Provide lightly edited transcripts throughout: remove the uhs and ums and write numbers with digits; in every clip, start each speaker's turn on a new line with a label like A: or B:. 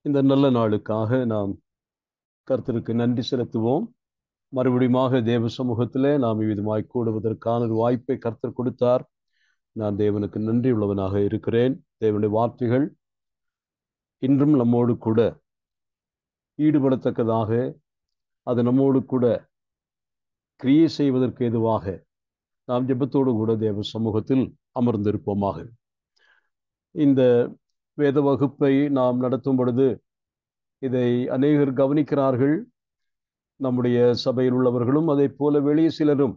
A: இந்த நல்ல நாளுக்காக நாம் கர்த்தருக்கு நன்றி செலுத்துவோம். மறுபடியும் தேவ சமூகத்திலே நாம் இவ்விதமாய் கூடுவதற்கான ஒரு வாய்ப்பை கர்த்தர் கொடுத்தார். நான் தேவனுக்கு நன்றி உள்ளவனாக இருக்கிறேன். தேவனுடைய வார்த்தைகள் இன்றும் நம்மோடு கூட ஈடுபடத்தக்கதாக, அது நம்மோடு கூட கிரியை செய்வதற்கு ஏதுவாக நாம் ஜெபத்தோடு கூட தேவ சமூகத்தில் அமர்ந்திருப்போமாக. இந்த வேத வகுப்பை நாம் நடத்தும் பொழுது இதை அநேகர் கவனிக்கிறார்கள். நம்முடைய சபையில் உள்ளவர்களும் அதை போல வெளியே சிலரும்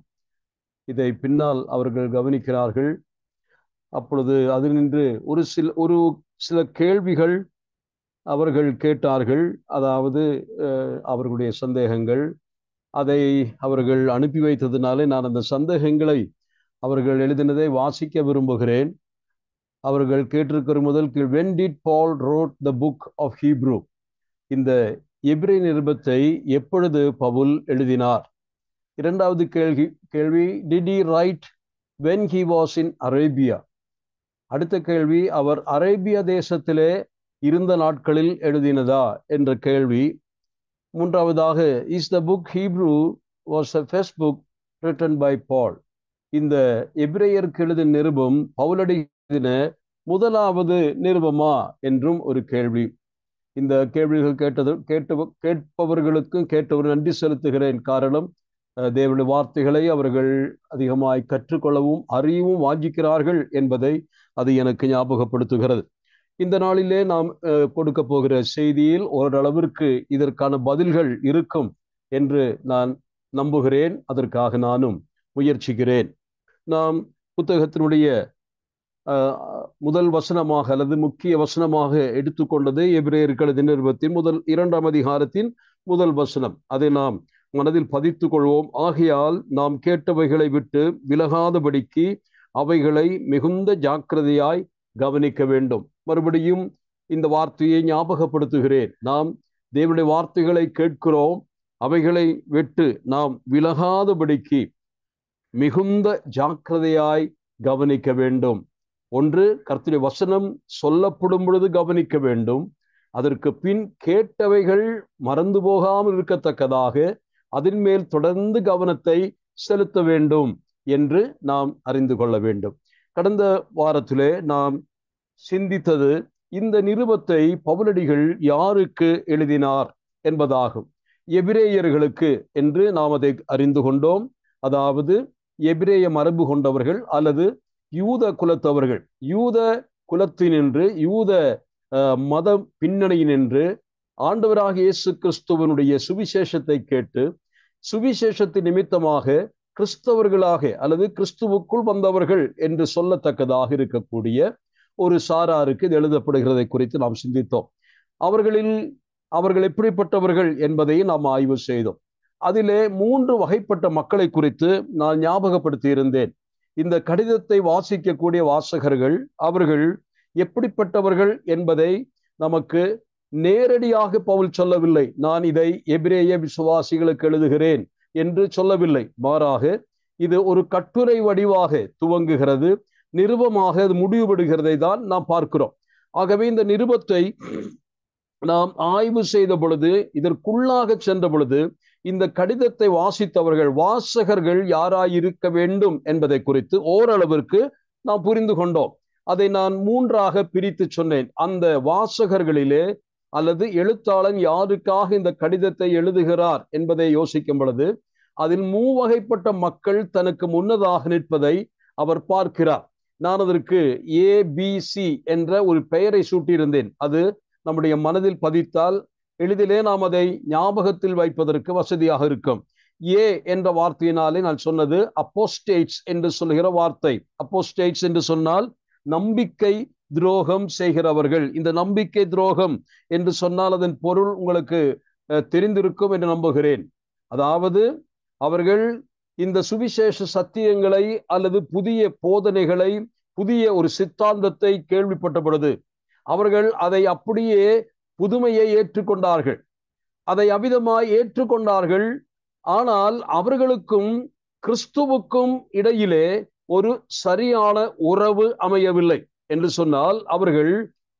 A: இதை பின்னால் அவர்கள் கவனிக்கிறார்கள். அப்பொழுது அது நின்று ஒரு சில கேள்விகள் அவர்கள் கேட்டார்கள். அதாவது அவர்களுடைய சந்தேகங்கள், அதை அவர்கள் அனுப்பி வைத்ததினாலே நான் அந்த சந்தேகங்களை அவர்கள் எழுதினதை வாசிக்க விரும்புகிறேன். அவர்கள் கேட்டிருக்கிற முதல் கேள்வி, when did Paul wrote the book of Hebrew? இந்த எபிரேய நிருபத்தை எப்பொழுது பவுல் எழுதினார்? இரண்டாவது கேள்வி did he write when he was in Arabia? அடுத்த கேள்வி, அவர் அரேபியா தேசத்திலே இருந்த நாட்களில் எழுதினதா என்ற கேள்வி. மூன்றாவதாக, is the book Hebrew was the first book written by Paul? இந்த எபிரேயருக்கு எழுதின நிருபம் பவுலடி எழுதின முதலாவது நிருபமா என்றும் ஒரு கேள்வி. இந்த கேள்விகள் கேட்பவர்களுக்கும் கேட்டவர் நன்றி செலுத்துகிறேன். காரணம், தேவனுடைய வார்த்தைகளை அவர்கள் அதிகமாய் கற்றுக்கொள்ளவும் அறியவும் வாஞ்சிக்கிறார்கள் என்பதை அது எனக்கு ஞாபகப்படுத்துகிறது. இந்த நாளிலே நாம் கொடுக்க போகிற செய்தியில் ஓரளவிற்கு இதற்கான பதில்கள் இருக்கும் என்று நான் நம்புகிறேன். அதற்காக நானும் முயற்சிக்கிறேன். நாம் புத்தகத்தினுடைய முதல் வசனமாக அல்லது முக்கிய வசனமாக எடுத்துக்கொண்டது எபிரேயருக்கு எழுதின நிருபத்தின் 2ஆம் அதிகாரத்தின் முதல் வசனம். அதை நாம் மனதில் பதித்துக் கொள்வோம். ஆகையால் நாம் கேட்டவைகளை விட்டு விலகாதபடிக்கு அவைகளை மிகுந்த ஜாக்கிரதையாய் கவனிக்க வேண்டும். மறுபடியும் இந்த வார்த்தையை ஞாபகப்படுத்துகிறேன். நாம் தேவனுடைய வார்த்தைகளை கேட்கிறோம், அவைகளை விட்டு நாம் விலகாதபடிக்கு மிகுந்த ஜாக்கிரதையாய் கவனிக்க வேண்டும். ஒன்று, கர்த்தருடைய வசனம் சொல்லப்படும் பொழுது கவனிக்க வேண்டும். அதற்கு பின் கேட்டவைகள் மறந்து போகாமல் இருக்கத்தக்கதாக அதன் மேல் தொடர்ந்து கவனத்தை செலுத்த வேண்டும் என்று நாம் அறிந்து கொள்ள வேண்டும். கடந்த வாரத்திலே நாம் சிந்தித்தது இந்த நிருபத்தை பவுலடிகள் யாருக்கு எழுதினார் என்பதாகும். எபிரேயர்களுக்கு என்று நாம் அதை அறிந்து கொண்டோம். அதாவது எபிரேய மரபு கொண்டவர்கள் அல்லது யூத குலத்தவர்கள், யூத குலத்தினின்று யூத மத பின்னணியினின்று ஆண்டவராக இயேசு கிறிஸ்துவனுடைய சுவிசேஷத்தை கேட்டு சுவிசேஷத்தின் நிமித்தமாக கிறிஸ்தவர்களாக அல்லது கிறிஸ்துவுக்குள் வந்தவர்கள் என்று சொல்லத்தக்கதாக இருக்கக்கூடிய ஒரு சாராருக்கு இது எழுதப்படுகிறதை குறித்து நாம் சிந்தித்தோம். அவர்கள் எப்படிப்பட்டவர்கள் என்பதை நாம் ஆய்வு செய்தோம். அதிலே 3 வகைப்பட்ட மக்களை குறித்து நான் ஞாபகப்படுத்தி இருந்தேன். இந்த கடிதத்தை வாசிக்கக்கூடிய வாசகர்கள் அவர்கள் எப்படிப்பட்டவர்கள் என்பதை நமக்கு நேரடியாக பவுல் சொல்லவில்லை. நான் இதை எபிரேய விசுவாசிகளுக்கு எழுதுகிறேன் என்று சொல்லவில்லை. மாறாக இது ஒரு கட்டுரை வடிவாக துவங்குகிறது, நிருபமாக அது முடிவுபடுகிறதை தான் நாம் பார்க்கிறோம். ஆகவே இந்த நிருபத்தை நாம் ஆய்வு செய்த பொழுது, இதற்குள்ளாக சென்ற பொழுது, இந்த கடிதத்தை வாசித்தவர்கள் வாசகர்கள் யாராயிருக்க வேண்டும் என்பதை குறித்து ஓரளவிற்கு நாம் புரிந்து கொண்டோம். அதை நான் 3ஆக பிரித்து சொன்னேன். அந்த வாசகர்களிலே அல்லது எழுத்தாளன் யாருக்காக இந்த கடிதத்தை எழுதுகிறார் என்பதை யோசிக்கும் பொழுது அதில் 3 வகைப்பட்ட மக்கள் தனக்கு முன்னதாக நிற்பதை அவர் பார்க்கிறார். நான் அதற்கு ABC என்ற ஒரு பெயரை சூட்டியிருந்தேன். அது நம்முடைய மனதில் பதித்தால் எளிதிலே நாம் அதை ஞாபகத்தில் வைப்பதற்கு வசதியாக இருக்கும். ஏ என்ற வார்த்தையினாலே நான் சொன்னது அப்போஸ்டேட்ஸ் என்று சொல்லுகிற வார்த்தை. அப்போஸ்டேட்ஸ் என்று சொன்னால் நம்பிக்கை துரோகம் செய்கிறவர்கள். இந்த நம்பிக்கை துரோகம் என்று சொன்னால் அதன் பொருள் உங்களுக்கு தெரிந்திருக்கும் என்று நம்புகிறேன். அதாவது அவர்கள் இந்த சுவிசேஷ சத்தியங்களை அல்லது புதிய போதனைகளை, புதிய ஒரு சித்தாந்தத்தை கேள்விப்பட்ட பொழுது அவர்கள் அதை அப்படியே புதுமையை ஏற்றுக்கொண்டார்கள், அதை அவிதமாய் ஏற்றுக்கொண்டார்கள். ஆனால் அவர்களுக்கும் கிறிஸ்துவுக்கும் இடையிலே ஒரு சரியான உறவு அமையவில்லை என்று சொன்னால் அவர்கள்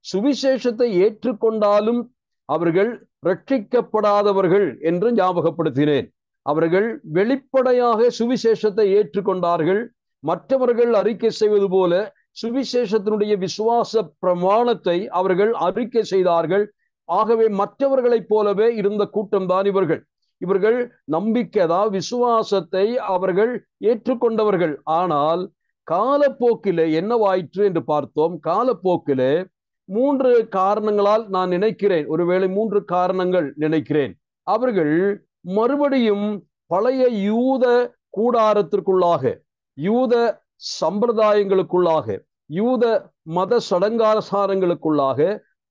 A: சுவிசேஷத்தை ஏற்றுக்கொண்டாலும் அவர்கள் ரட்சிக்கப்படாதவர்கள் என்று ஞாபகப்படுத்தினேன். அவர்கள் வெளிப்படையாக சுவிசேஷத்தை ஏற்றுக்கொண்டார்கள். மற்றவர்கள் அறிக்கை செய்வது போல சுவிசேஷத்தினுடைய விசுவாச பிரமாணத்தை அவர்கள் அறிக்கை செய்தார்கள். ஆகவே மற்றவர்களைப் போலவே இருந்த கூட்டம்தான் இவர்கள். இவர்கள் நம்பிக்கை, அதாவது விசுவாசத்தை அவர்கள் ஏற்றுக்கொண்டவர்கள். ஆனால் காலப்போக்கிலே என்னவாயிற்று என்று பார்த்தோம். காலப்போக்கிலே 3 காரணங்களால் நான் நினைக்கிறேன், ஒருவேளை 3 காரணங்கள் நினைக்கிறேன். அவர்கள் மறுபடியும் பழைய யூத கூடாரத்திற்குள்ளாக, யூத சம்பிரதாயங்களுக்குள்ளாக, யூத மத சடங்காசாரங்களுக்குள்ளாக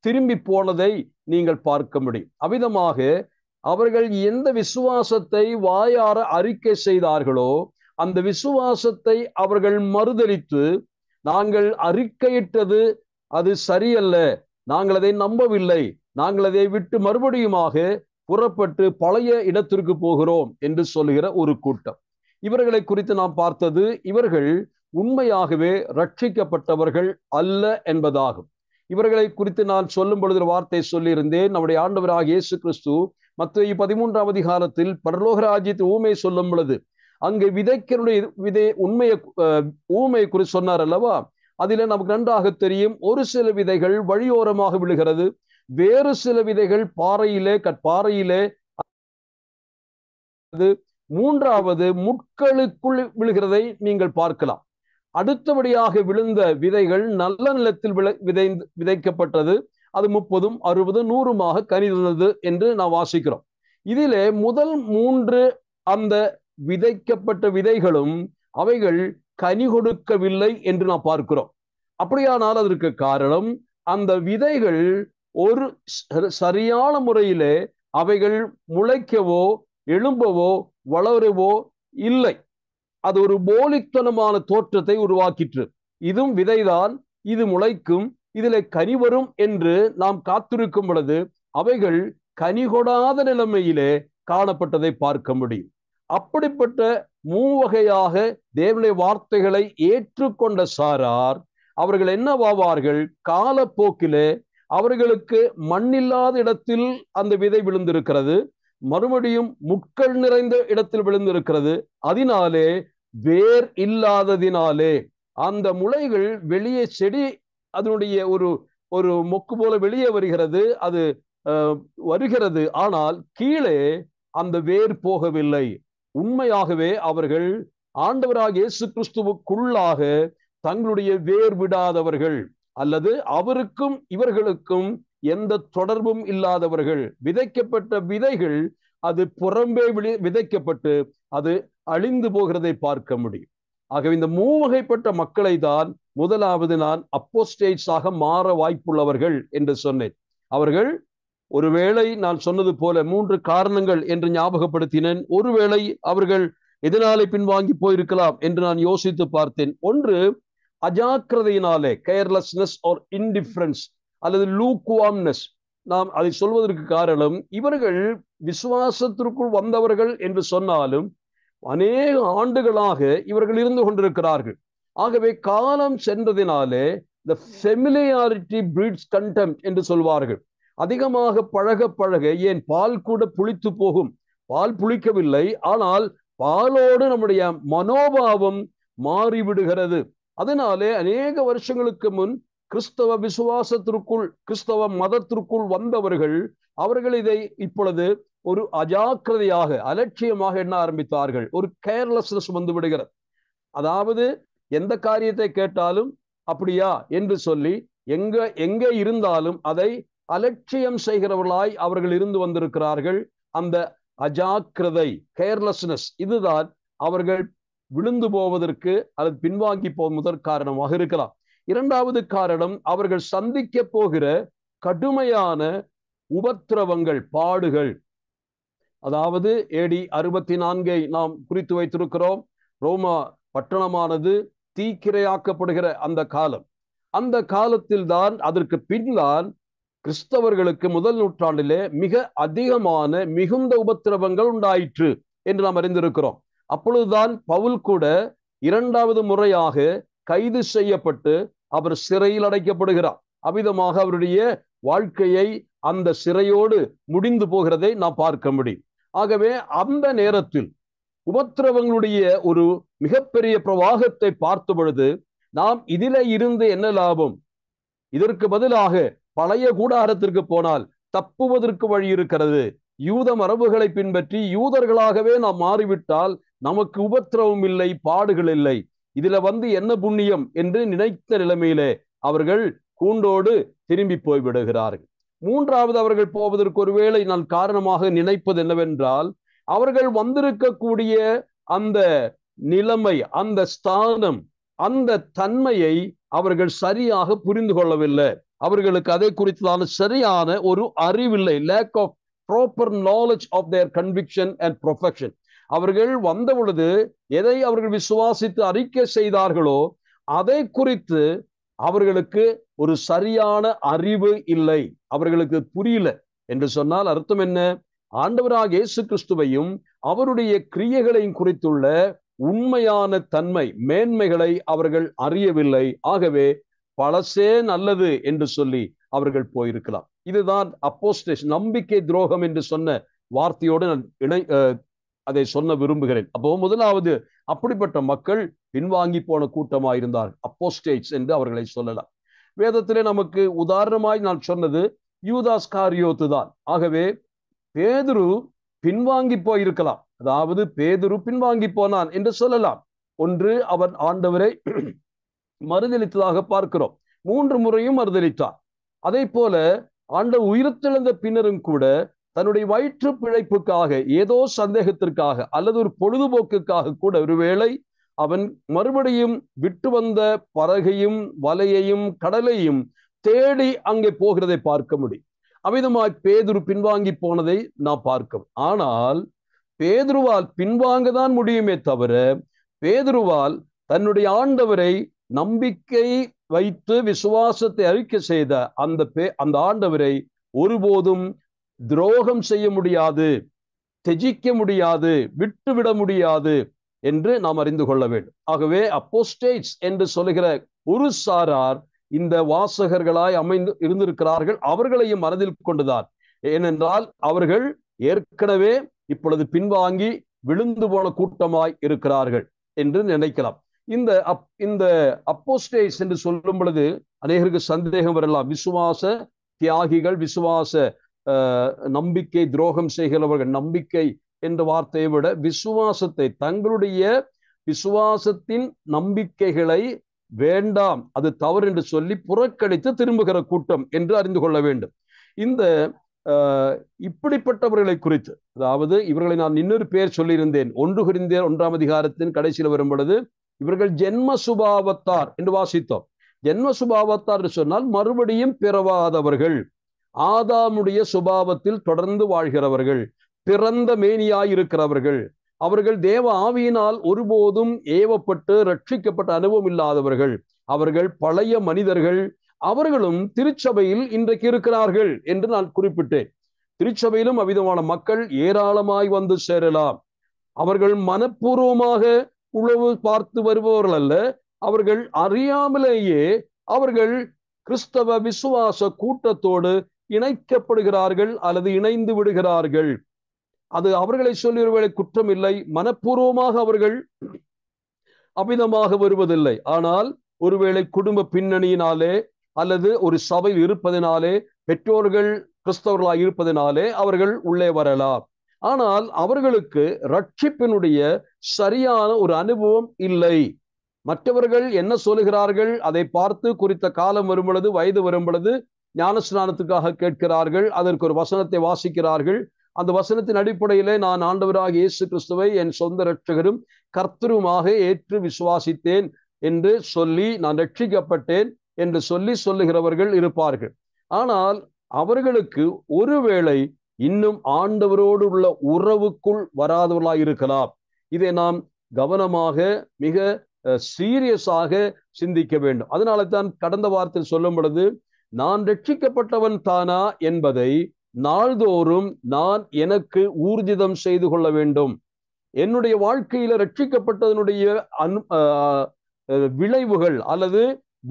A: திரும்பி போனதை நீங்கள் பார்க்க முடியும். அவ்விதமாக அவர்கள் எந்த விசுவாசத்தை வாயார அறிக்கை செய்தார்களோ அந்த விசுவாசத்தை அவர்கள் மறுதலித்து, நாங்கள் அறிக்கையிட்டது அது சரியல்ல, நாங்கள் அதை நம்பவில்லை, நாங்கள் அதை விட்டு மறுபடியுமாக புறப்பட்டு பழைய இடத்திற்கு போகிறோம் என்று சொல்லுகிற ஒரு கூட்டம். இவர்களை குறித்து நாம் பார்த்தது, இவர்கள் உண்மையாகவே ரட்சிக்கப்பட்டவர்கள் அல்ல என்பதாகும். இவர்களை குறித்து நான் சொல்லும் பொழுது வார்த்தை சொல்லியிருந்தேன். நம்முடைய ஆண்டவராகிய இயேசு கிறிஸ்து மத்தேயு 13ஆம் அதிகாரத்தில் பரலோக ராஜ்யத்தை ஊமை சொல்லும் பொழுது அங்கே விதை உண்மையை ஊமை குறித்து சொன்னார் அல்லவா? அதிலே நமக்கு நன்றாக தெரியும், ஒரு சில விதைகள் வழியோரமாக விழுகிறது, வேறு சில விதைகள் பாறையிலே, மூன்றாவது முட்களுக்குள் விழுகிறதை நீங்கள் பார்க்கலாம். அடுத்தபடியாக விழுந்த விதைகள் நல்ல நிலத்தில் விதைக்கப்பட்டது. அது 30, 60, 100 கனி தந்தது என்று நாம் வாசிக்கிறோம். இதிலே முதல் 3 அந்த விதைக்கப்பட்ட விதைகளும் அவைகள் கனி கொடுக்கவில்லை என்று நாம் பார்க்கிறோம். அப்படியானால் அதற்கு காரணம், அந்த விதைகள் ஒரு சரியான முறையிலே அவைகள் முளைக்கவோ எழும்பவோ வளரவோ இல்லை. அது ஒரு போலித்தனமான தோற்றத்தை உருவாக்கிற்று. இதுவும் விதைதான், இது முளைக்கும், இதிலே கனி வரும் என்று நாம் காத்திருக்கும் பொழுது அவைகள் கனி கொடாத நிலைமையிலே காணப்பட்டதை பார்க்க முடியும். அப்படிப்பட்ட 3 வகையாக தேவனுடைய வார்த்தைகளை ஏற்றுக்கொண்ட சாரார் அவர்கள் என்னவாவார்கள்? காலப்போக்கிலே அவர்களுக்கு மண்ணில்லாத இடத்தில் அந்த விதை விழுந்திருக்கிறது, மறுபடியும் முட்கள் நிறைந்த இடத்தில் விழுந்திருக்கிறது. அதனாலே வேர் இல்லாததினாலே அந்த முளைகள் வெளியே, செடி அதனுடைய ஒரு மொக்கு போல வெளியே வருகிறது, அது வருகிறது. ஆனால் கீழே அந்த வேர் போகவில்லை. உண்மையாகவே அவர்கள் ஆண்டவராகிய இயேசு கிறிஸ்துவுக்குள்ளாக தங்களுடைய வேர் விடாதவர்கள், அல்லது அவருக்கும் இவர்களுக்கும் எந்த தொடர்பும் இல்லாதவர்கள். விதைக்கப்பட்ட விதைகள் அது புறம்பே விதைக்கப்பட்டு அது அழிந்து போகிறதை பார்க்க முடியும். ஆகவே இந்த 3 வகைப்பட்ட மக்களை தான் முதலாவது நான் அப்போஸ்டேட்ஸாக மாற வாய்ப்புள்ளவர்கள் என்று சொன்னேன். அவர்கள் ஒருவேளை நான் சொன்னது போல 3 காரணங்கள் என்று ஞாபகப்படுத்தினேன். ஒருவேளை அவர்கள் எதனாலே பின்வாங்கி போயிருக்கலாம் என்று நான் யோசித்து பார்த்தேன். ஒன்று, அஜாக்கிரதையினாலே, கேர்லெஸ்னஸ் ஆர் இன்டிஃபரன்ஸ் அல்லது லூக்வார்ம்னஸ். நாம் அதை சொல்வதற்கு காரணம், இவர்கள் விசுவாசத்திற்குள் வந்தவர்கள் என்று சொன்னாலும் அநேக ஆண்டுகளாக இவர்கள் இருந்து கொண்டிருக்கிறார்கள். ஆகவே காலம் சென்றதினாலே the familiarity breeds contempt என்று சொல்வார்கள். அதிகமாக பழக பழக, ஏன் பால் கூட புளித்து போகும். பால் புளிக்கவில்லை, ஆனால் பாலோடு நம்முடைய மனோபாவம் மாறிவிடுகிறது. அதனாலே அநேக வருஷங்களுக்கு முன் கிறிஸ்தவ விசுவாசத்திற்குள், கிறிஸ்தவ மதத்திற்குள் வந்தவர்கள் அவர்கள் இதை இப்பொழுது ஒரு அஜாக்கிரதையாக, அலட்சியமாக எண்ண ஆரம்பித்தார்கள். ஒரு கேர்லெஸ்னஸ் வந்து விடுகிறது. அதாவது எந்த காரியத்தை கேட்டாலும் அப்படியா என்று சொல்லி எங்கே இருந்தாலும் அதை அலட்சியம் செய்கிறவர்களாய் அவர்கள் இருந்து வந்திருக்கிறார்கள். அந்த அஜாக்கிரதை, கேர்லெஸ்னஸ், இதுதான் அவர்கள் விழுந்து போவதற்கு அல்லது பின்வாங்கி போவதற்கு முதற் காரணமாக இருக்கலாம். இரண்டாவது காரணம், அவர்கள் சந்திக்க போகிற கடுமையான உபத்திரவங்கள், பாடுகள். அதாவது AD 64 நாம் குறித்து வைத்திருக்கிறோம். ரோமா பட்டணமானது தீக்கிரையாக்கப்படுகிற அந்த காலம். அந்த காலத்தில் தான், அதற்கு பின்தான் கிறிஸ்தவர்களுக்கு முதல் நூற்றாண்டிலே மிக அதிகமான மிகுந்த உபத்திரவங்கள் உண்டாயிற்று என்று நாம் அறிந்திருக்கிறோம். அப்பொழுதுதான் பவுல் கூட 2வது முறையாக கைது செய்யப்பட்டு அவர் சிறையில் அடைக்கப்படுகிறார். அவ்விதமாக அவருடைய வாழ்க்கையை அந்த சிறையோடு முடிந்து போகிறதை நாம் பார்க்க முடியும். ஆகவே அந்த நேரத்தில் உபத்திரவங்களுடைய ஒரு மிகப்பெரிய பிரவாகத்தை பார்த்த பொழுது நாம் இதிலே இருந்து என்ன லாபம், இதற்கு பதிலாக பழைய கூடாரத்திற்கு போனால் தப்புவதற்கு வழி இருக்கிறது, யூத மரபுகளை பின்பற்றி யூதர்களாகவே நாம் மாறிவிட்டால் நமக்கு உபத்திரவம் இல்லை, பாடுகள் இல்லை, இதுல என்ன புண்ணியம் என்று நினைத்த நிலைமையிலே அவர்கள் கூண்டோடு திரும்பி போய்விடுகிறார்கள். மூன்றாவது அவர்கள் போவதற்கு ஒருவேளை நான் காரணமாக நினைப்பது என்னவென்றால், அவர்கள் வந்திருக்கக்கூடிய அந்த நிலைமை, அந்த ஸ்தானம், அந்த தன்மையை அவர்கள் சரியாக புரிந்து கொள்ளவில்லை. அவர்களுக்கு அதை குறித்தான சரியான ஒரு அறிவில்லை. Lack of proper knowledge of their conviction and perfection. அவர்கள் வந்த பொழுது எதை அவர்கள் விசுவாசித்து அறிக்கை செய்தார்களோ அதை குறித்து அவர்களுக்கு ஒரு சரியான அறிவு இல்லை, அவர்களுக்கு புரியல என்று சொன்னால் அர்த்தம் என்ன? ஆண்டவராக இயேசு கிறிஸ்துவையும் அவருடைய கிரியைகளையும் குறித்துள்ள உண்மையான தன்மை, மேன்மைகளை அவர்கள் அறியவில்லை. ஆகவே பழசே நல்லது என்று சொல்லி அவர்கள் போயிருக்கலாம். இதுதான் அப்போஸ்டேஷன், நம்பிக்கை துரோகம் என்று சொன்ன வார்த்தையோடு நான் அதை சொல்ல விரும்புகிறேன். அப்போ முதலாவது அப்படிப்பட்ட மக்கள் பின்வாங்கி போன கூட்டமாயிருந்தார், அப்போஸ்டேட்ஸ் என்று அவர்களை சொல்லலாம். வேதத்திலே நமக்கு உதாரணமாய் நான் சொன்னது யூதாஸ் காரியோத்து தான். ஆகவே பேதுரு பின்வாங்கி போயிருக்கலாம், அதாவது பேதுரு பின்வாங்கி போனான் என்று சொல்லலாம். ஒன்று, அவன் ஆண்டவரை மறுதலித்ததாக பார்க்கிறோம், 3 முறையும் மறுதலித்தார். அதே போல ஆண்டவர் உயிர்த்தெழுந்த பின்னரும் கூட தன்னுடைய வயிற்று பிழைப்புக்காக, ஏதோ சந்தேகத்திற்காக அல்லது ஒரு பொழுதுபோக்குக்காக கூட ஒருவேளை அவன் மறுபடியும் விட்டு வந்த படகையும் வலையையும் கடலையும் தேடி அங்கே போகிறதை பார்க்க முடியும். அவ்விதமாய் பேதுரு பின்வாங்கி போனதை நாம் பார்க்கிறோம். ஆனால் பேதுருவால் பின்வாங்கதான் முடியுமே தவிர, பேதுருவால் தன்னுடைய ஆண்டவரை நம்பிக்கை வைத்து விசுவாசத்தை அறிக்கை செய்த அந்த ஆண்டவரை ஒருபோதும் துரோகம் செய்ய முடியாது, தெஜிக்க முடியாது, விட்டுவிட முடியாது என்று நாம் அறிந்து கொள்ள வேண்டும். ஆகவே அப்போஸ்டேட்ஸ் என்று சொல்லுகிற ஒரு சாரார் இந்த வாசகர்களாய் இருந்திருக்கிறார்கள். அவர்களையும் மனதில் கொண்டுதான், ஏனென்றால் அவர்கள் ஏற்கனவே இப்பொழுது பின்வாங்கி விழுந்து போன கூட்டமாய் இருக்கிறார்கள் என்று நினைக்கலாம். இந்த அப்போஸ்டேட்ஸ் என்று சொல்லும் பொழுது அநேகருக்கு சந்தேகம் வரலாம். விசுவாச தியாகிகள், விசுவாச நம்பிக்கை துரோகம் செய்கிறவர்கள், நம்பிக்கை என்ற வார்த்தையை விட விசுவாசத்தை, தங்களுடைய விசுவாசத்தின் நம்பிக்கைகளை வேண்டாம், அது தவறு என்று சொல்லி புறக்கணித்து திரும்புகிற கூட்டம் என்று அறிந்து கொள்ள வேண்டும். இந்த இப்படிப்பட்டவர்களை குறித்து, அதாவது இவர்களை நான் இன்னொரு பேர் சொல்லியிருந்தேன், 1 கொரிந்தியர் 1ஆம் அதிகாரத்தின் கடைசியில் வரும் பொழுது இவர்கள் ஜென்ம சுபாவத்தார் என்று வாசித்தோம். ஜென்ம சுபாவத்தார் என்று சொன்னால் மறுபடியும் பிறவாதவர்கள், ஆதாமுடைய சுபாவத்தில் தொடர்ந்து வாழ்கிறவர்கள், பிறந்த மேனியாயிருக்கிறவர்கள், அவர்கள் தேவ ஆவியினால் ஒருபோதும் ஏவப்பட்டு ரட்சிக்கப்பட்ட அனுபவம் இல்லாதவர்கள், அவர்கள் பழைய மனிதர்கள். அவர்களும் திருச்சபையில் இன்றைக்கு இருக்கிறார்கள் என்று நான் குறிப்பிட்டேன். திருச்சபையிலும் அவ்விதமான மக்கள் ஏராளமாய் வந்து சேரலாம். அவர்கள் மனப்பூர்வமாக உளவு பார்த்து வருபவர்கள் அல்ல, அவர்கள் அறியாமலேயே அவர்கள் கிறிஸ்தவ விசுவாச கூட்டத்தோடு இணைக்கப்படுகிறார்கள் அல்லது இணைந்து விடுகிறார்கள். அது அவர்களை சொல்லி ஒருவேளை குற்றம் இல்லை, மனப்பூர்வமாக அவர்கள் அமிதமாக வருவதில்லை. ஆனால் ஒருவேளை குடும்ப பின்னணியினாலே அல்லது ஒரு சபையில் இருப்பதினாலே, பெற்றோர்கள் கிறிஸ்தவர்களாக இருப்பதினாலே அவர்கள் உள்ளே வரலாம். ஆனால் அவர்களுக்கு ரட்சிப்பினுடைய சரியான ஒரு அனுபவம் இல்லை. மற்றவர்கள் என்ன சொல்லுகிறார்கள் அதை பார்த்து குறித்த காலம் வரும் பொழுது, வயது வரும் பொழுது ஞானஸ்நானத்துக்காக கேட்கிறார்கள், அதற்கு ஒரு வசனத்தை வாசிக்கிறார்கள். அந்த வசனத்தின் அடிப்படையிலே நான் ஆண்டவராக இயேசு கிறிஸ்துவை என் சொந்த இரட்சகரும் கர்த்தருமாக ஏற்று விசுவாசித்தேன் என்று சொல்லி, நான் ரட்சிக்கப்பட்டேன் என்று சொல்லுகிறவர்கள் இருப்பார்கள். ஆனால் அவர்களுக்கு ஒருவேளை இன்னும் ஆண்டவரோடு உள்ள உறவுக்குள் வராதவர்களாய் இருக்கலாம். இதை நாம் கவனமாக, மிக சீரியஸாக சிந்திக்க வேண்டும். அதனால தான் கடந்த வாரத்தில் சொல்லும் பொழுது, நான் ரட்சிக்கப்பட்டவன் தானா என்பதை நாள்தோறும் நான் எனக்கு ஊர்ஜிதம் செய்து கொள்ள வேண்டும். என்னுடைய வாழ்க்கையில ரட்சிக்கப்பட்டதனுடைய விளைவுகள் அல்லது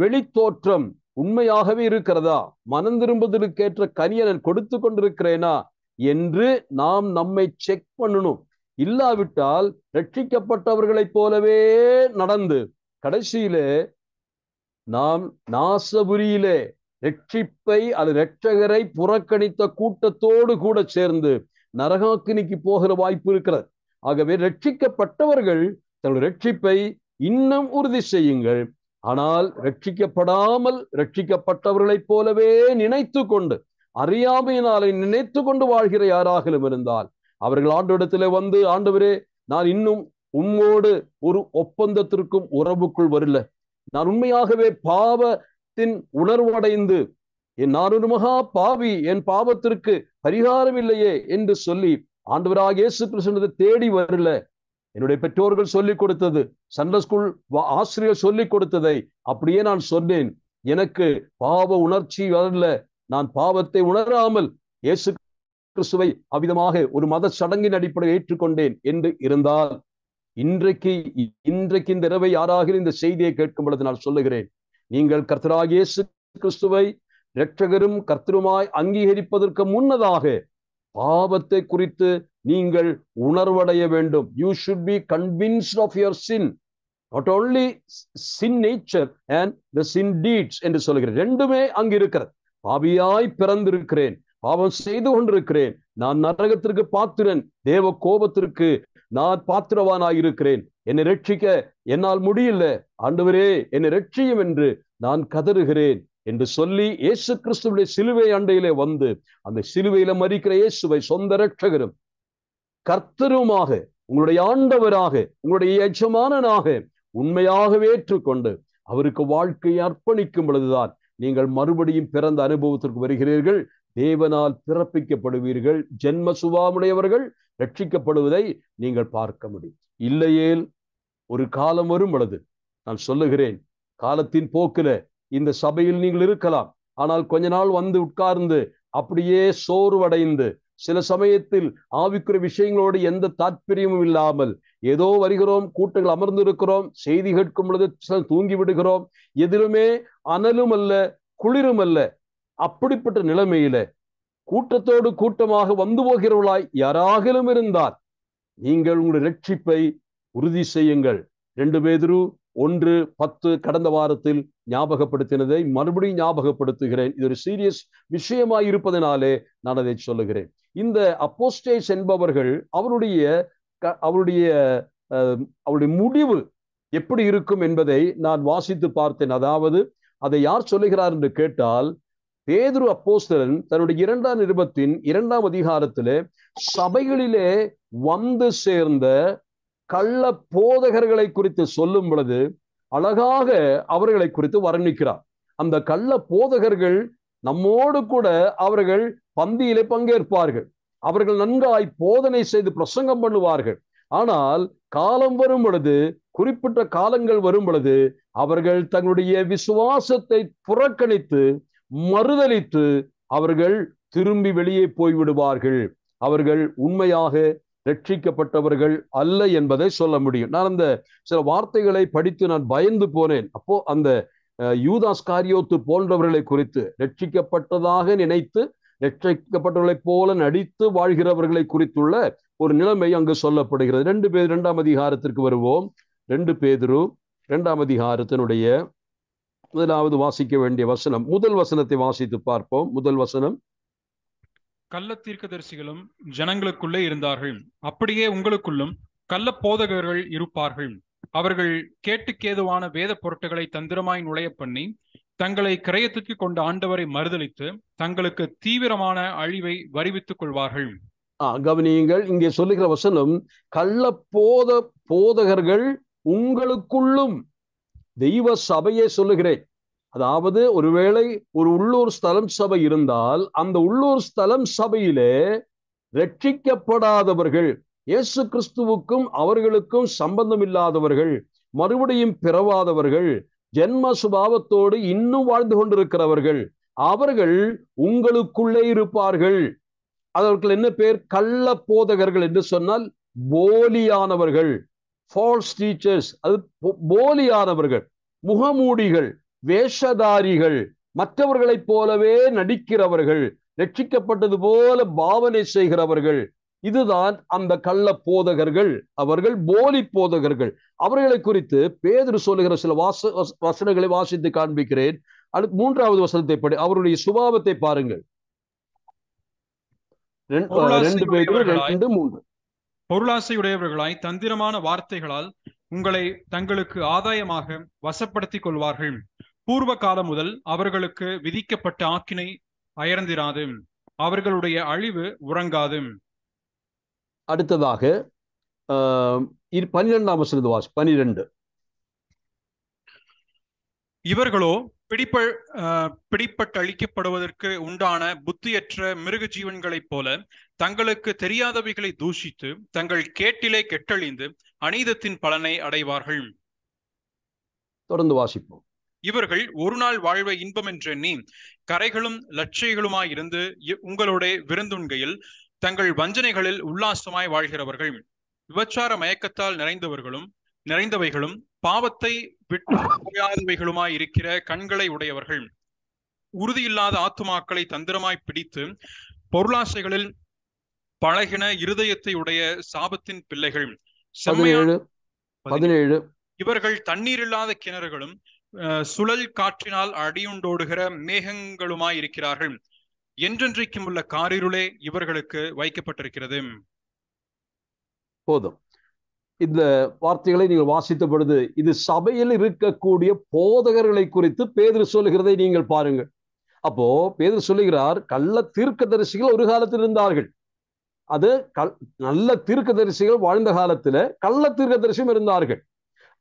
A: வெளித்தோற்றம் உண்மையாகவே இருக்கிறதா, மனம் திரும்புதலுக்கேற்ற கனியை நான் கொடுத்து கொண்டிருக்கிறேனா என்று நாம் நம்மை செக் பண்ணணும். இல்லாவிட்டால் ரட்சிக்கப்பட்டவர்களைப் போலவே நடந்து கடைசியிலே நாம் நாசபுரியிலே ரட்சிப்பை அது இரட்சகரை புறக்கணித்த கூட்டத்தோடு கூட சேர்ந்து நரகாக்கினிக்கு போகிற வாய்ப்பு இருக்கிறது. ஆகவே ரட்சிக்கப்பட்டவர்கள் தன்னுடைய ரட்சிப்பை இன்னும் உறுதி செய்யுங்கள். ஆனால் ரட்சிக்கப்படாமல் ரட்சிக்கப்பட்டவர்களைப் போலவே நினைத்து கொண்டு அறியாமையினாலே நினைத்து கொண்டு வாழ்கிற யாராகிலும் இருந்தால் அவர்கள் ஆண்டவரிடத்திலே வந்து, ஆண்டவரே, நான் இன்னும் உம்மோடு ஒரு ஒப்பந்தத்திற்கும் உறவுக்குள் வரல, நான் உண்மையாகவே பாவத்தின் உணர்வடைந்து நான் ஒரு மகா பாவி, என் பாவத்திற்கு பரிகாரம் இல்லையே என்று சொல்லி ஆண்டவராக இயேசு கிறிஸ்துவை தேடி வரல. என்னுடைய பெற்றோர்கள் சொல்லிக் கொடுத்தது, சண்டே ஸ்கூல் ஆசிரியர் சொல்லிக் கொடுத்ததை அப்படியே நான் சொன்னேன். எனக்கு பாவ உணர்ச்சி வரல, நான் பாவத்தை உணராமல் இயேசு கிறிஸ்துவை அவ்விதமாக ஒரு மத சடங்கின் அடிப்படையில் ஏற்றுக்கொண்டேன் என்று இருந்தால், இன்றைக்கு இந்த இரவை யாராக இந்த செய்தியை கேட்கும் பொழுது நான் சொல்லுகிறேன், நீங்கள் கர்த்தராகிய இயேசு கிறிஸ்துவை இரட்சகரும் கர்த்தருமாய் அங்கீகரிப்பதற்கு முன்னதாக பாவத்தை குறித்து நீங்கள் உணர்வடைய வேண்டும். You should be convinced of your sin, not only sin nature and the sin deeds என்று சொல்கிறேன். ரெண்டுமே அங்கு இருக்கிறது. பாவியாய் பிறந்திருக்கிறேன், பாவம் செய்து கொண்டிருக்கிறேன், நான் நரகத்திற்கு பாத்திரன், தேவ கோபத்திற்கு நான் பாத்திரவானாய் இருக்கிறேன், என்னை ரட்சிக்க என்னால் முடியல, ஆண்டவரே என்னை ரட்சியும் என்று நான் கதறுகிறேன் என்று சொல்லி இயேசு கிறிஸ்துவுடைய சிலுவை அண்டையிலே வந்து அந்த சிலுவையில மரிக்கிற இயேசுவை சொந்த இரட்சகரும் கர்த்தருமாக, உங்களுடைய ஆண்டவராக, உங்களுடைய எஜமானனாக உண்மையாகவே ஏற்றுக்கொண்டு அவருக்கு வாழ்க்கையை அர்ப்பணிக்கும் பொழுதுதான் நீங்கள் மறுபடியும் பிறந்த அனுபவத்திற்கு வருகிறீர்கள், தேவனால் பிறப்பிக்கப்படுவீர்கள். ஜென்ம சுபாவமுடையவர்கள் ரட்சிக்கப்படுவதை நீங்கள் பார்க்க முடியும். இல்லையேல் ஒரு காலம் வரும் பொழுது நான் சொல்லுகிறேன், காலத்தின் போக்கில இந்த சபையில் நீங்கள் இருக்கலாம், ஆனால் கொஞ்ச நாள் வந்து உட்கார்ந்து அப்படியே சோர்வடைந்து சில சமயத்தில் ஆவிக்குரிய விஷயங்களோடு எந்த தாற்பயமும் இல்லாமல் ஏதோ வருகிறோம், கூட்டங்கள் அமர்ந்து இருக்கிறோம், செய்தி கேட்கும் பொழுது தூங்கி விடுகிறோம், எதிலுமே அனலும் அல்ல குளிரும் அல்ல. அப்படிப்பட்ட நிலைமையில கூட்டத்தோடு கூட்டமாக வந்து போகிறவர்களாய் யாராகிலும் இருந்தால் நீங்கள் உங்களுடைய ரட்சிப்பை உறுதி செய்யுங்கள். 2 பேதுரு 1:10 கடந்த வாரத்தில் ஞாபகப்படுத்தினதை மறுபடியும் ஞாபகப்படுத்துகிறேன். இது ஒரு சீரியஸ் விஷயமாய் இருப்பதனாலே நான் அதை சொல்லுகிறேன். இந்த அப்போஸ்டேட்ஸ் என்பவர்கள் அவருடைய முடிவு எப்படி இருக்கும் என்பதை நான் வாசித்து பார்த்தேன். அதாவது அதை யார் சொல்லுகிறார் என்று கேட்டால், பேதுரு அப்போஸ்தலன் தன்னுடைய 2ஆம் நிருபத்தின் 2ஆம் அதிகாரத்திலே சபைகளிலே வந்து சேர்ந்த கள்ள போதகர்களை குறித்து சொல்லும் பொழுது அழகாக அவர்களை குறித்து வர்ணிக்கிறார். அந்த கள்ள போதகர்கள் நம்மோடு கூட அவர்கள் பந்தியிலே பங்கேற்பார்கள், அவர்கள் நன்காய் போதனை செய்து பிரசங்கம் பண்ணுவார்கள். ஆனால் காலம் வரும் பொழுது, குறிப்பிட்ட காலங்கள் வரும் பொழுது அவர்கள் தங்களுடைய விசுவாசத்தை புறக்கணித்து மறுதலித்து அவர்கள் திரும்பி வெளியே போய்விடுவார்கள். அவர்கள் உண்மையாக ரட்சிக்கப்பட்டவர்கள் அல்ல என்பதை சொல்ல முடியும். நான் அந்த சில வார்த்தைகளை படித்து நான் பயந்து போனேன். அப்போ அந்த யூதாஸ் காரியோத்து போன்றவர்களை குறித்து, ரட்சிக்கப்பட்டதாக நினைத்து ரட்சிக்கப்பட்டவர்களைப் போல நடித்து வாழ்கிறவர்களை குறித்துள்ள ஒரு நிலைமை அங்கு சொல்லப்படுகிறது. 2 பேதுரு 2ஆம் அதிகாரத்திற்கு வருவோம். 2 பேதுரு 2ஆம் அதிகாரத்தினுடைய முதலாவது வாசிக்க வேண்டிய வசனம், முதல் வசனத்தை வாசித்து பார்ப்போம். முதல் வசனம்,
B: கள்ள தீர்க்கதரிசிகளும் ஜனங்களுக்குள்ளே இருந்தார்கள், அப்படியே உங்களுக்குள்ளும் கள்ள போதகர்கள் இருப்பார்கள். அவர்கள் கேட்டுக்கேதுவான வேத பொருட்களை தந்திரமாய் நுழைய பண்ணி தங்களை கிரயத்துக்கு கொண்ட ஆண்டவரை மறுதலித்து தங்களுக்கு தீவிரமான அழிவை வருவித்துக் கொள்வார்கள்.
A: கவனியுங்கள், இங்கே சொல்லுகிற வசனம் கள்ள போதகர்கள் உங்களுக்குள்ளும், தெய்வ சபையை சொல்லுகிறேன். அதாவது ஒருவேளை ஒரு உள்ளூர் ஸ்தலம் சபை இருந்தால் அந்த உள்ளூர் ஸ்தலம் சபையிலே ரட்சிக்கப்படாதவர்கள், இயேசு கிறிஸ்துவுக்கும் அவர்களுக்கும் சம்பந்தம் இல்லாதவர்கள், மறுபடியும் பிறவாதவர்கள், ஜென்ம சுபாவத்தோடு இன்னும் வாழ்ந்து கொண்டிருக்கிறவர்கள், அவர்கள் உங்களுக்குள்ளே இருப்பார்கள். அவர்கள் என்ன பேர்? கள்ள போதகர்கள் என்று சொன்னால் போலியானவர்கள், ஃபால்ஸ் டீச்சர்ஸ். அது போலியானவர்கள், முகமூடிகள், வேஷதாரிகள், மற்றவர்களைப் போலவே நடிக்கிறவர்கள், ரட்சிக்கப்பட்டது போல பாவனை செய்கிறவர்கள், இதுதான் அந்த கள்ள போதகர்கள். அவர்கள் போலி போதகர்கள். அவர்களை குறித்து பேதுரு சொல்லுகிற சில வசனங்களை வாசித்து காண்பிக்கிறேன். அடுத்து 3வது வசனத்தை படி அவருடைய சுபாவத்தை பாருங்கள். 2 பேதுரு 2:3.
B: பொருளாசையுடையவர்களாய் தந்திரமான வார்த்தைகளால் உங்களை தங்களுக்கு ஆதாயமாக வசப்படுத்திக் கொள்வார்கள். பூர்வ காலம் முதல் அவர்களுக்கு விதிக்கப்பட்ட ஆக்கினை அயர்ந்திராது, அவர்களுடைய அழிவு உறங்காது.
A: அடுத்ததாக 12ஆம் வசனத்தை வாசி. 12.
B: இவர்களோ பிடிப்பட்டழிக்கப்படுவதற்கு உண்டான புத்தியற்ற மிருக ஜீவன்களைப் போல தங்களுக்கு தெரியாதவைகளை தூஷித்து தங்கள் கேட்டிலே கெட்டழிந்து அநீதத்தின் பலனை அடைவார்கள்.
A: தொடர்ந்து வாசிப்போம்.
B: இவர்கள் ஒரு நாள் வாழ்வை இன்பம் என்றெண்ணி கரைகளும் லட்சைகளுமாயிருந்து உங்களோட விருந்துண்கையில் தங்கள் வஞ்சனைகளில் உல்லாசமாய் வாழ்கிறவர்கள். விபச்சார மயக்கத்தால் நிறைந்தவைகளும் பாவத்தை விட்டுவைகளுமாய் இருக்கிற கண்களை உடையவர்கள். உறுதியில்லாத ஆத்துமாக்களை தந்திரமாய் பிடித்து பொருளாசைகளில் பழகின இருதயத்தை உடைய சாபத்தின் பிள்ளைகள்.
A: 17.
B: இவர்கள் தண்ணீர் இல்லாத கிணறுகளும் சுழல் காற்றினால் அடியுண்டோடுகிற மேகங்களுமாய் இருக்கிறார்கள். என்றென்றைக்கும் உள்ள காரிருளே இவர்களுக்கு வைக்கப்பட்டிருக்கிறது.
A: போதும். இந்த வார்த்தைகளை நீங்கள் வாசித்த பொழுது இது சபையில் இருக்கக்கூடிய போதகர்களை குறித்து பேதுரு சொல்லுகிறதை நீங்கள் பாருங்கள். அப்போ பேதுரு சொல்லுகிறார், கள்ள தீர்க்கதரிசிகள் ஒரு காலத்தில் இருந்தார்கள். அது நல்ல தீர்க்கதரிசிகள் வாழ்ந்த காலத்துல கள்ள தீர்க்கதரிசியும் இருந்தார்கள்.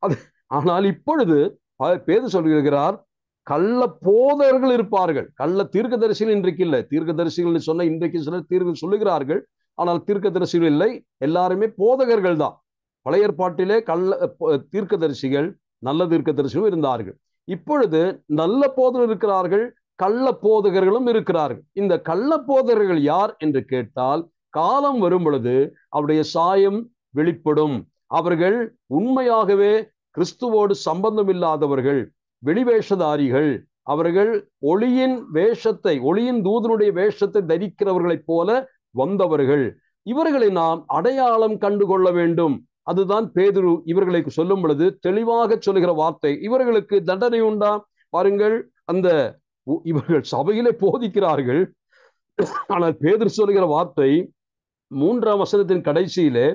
A: அது ஆனால் இப்பொழுது பேதுரு சொல்லுகிறார், கள்ள போதகர்கள் இருப்பார்கள். கள்ள தீர்க்கதரிசிகள் இன்றைக்கு இல்லை. தீர்க்கதரிசிகள் சொன்ன இன்றைக்கு சிலர் தீர்க்க சொல்லுகிறார்கள், ஆனால் தீர்க்கதரிசிகள் இல்லை, எல்லாருமே போதகர்கள் தான். பழைய ஏற்பாட்டிலே கள்ள தீர்க்கதரிசிகள், நல்ல தீர்க்கதரிசிகளும் இருந்தார்கள். இப்பொழுது நல்ல போதகர்கள் இருக்கிறார்கள், கள்ள போதகர்களும் இருக்கிறார்கள். இந்த கள்ள போதகர்கள் யார் என்று கேட்டால், காலம் வரும் பொழுது அவருடைய சாயம் வெளிப்படும். அவர்கள் உண்மையாகவே கிறிஸ்துவோடு சம்பந்தம் இல்லாதவர்கள், வெளிவேஷதாரிகள். அவர்கள் ஒளியின் தூதனுடைய வேஷத்தை தரிக்கிறவர்களைப் போல வந்தவர்கள். இவர்களை நாம் அடையாளம் கண்டுகொள்ள வேண்டும். அதுதான் பேதுரு இவர்களை சொல்லும் பொழுது தெளிவாக சொல்லுகிற வார்த்தை. இவர்களுக்கு தண்டனை உண்டா? பாருங்கள், இவர்கள் சபையிலே போதிக்கிறார்கள், ஆனால் பேதுரு சொல்லுகிற வார்த்தை 3ஆம் வசனத்தின் கடைசியிலே,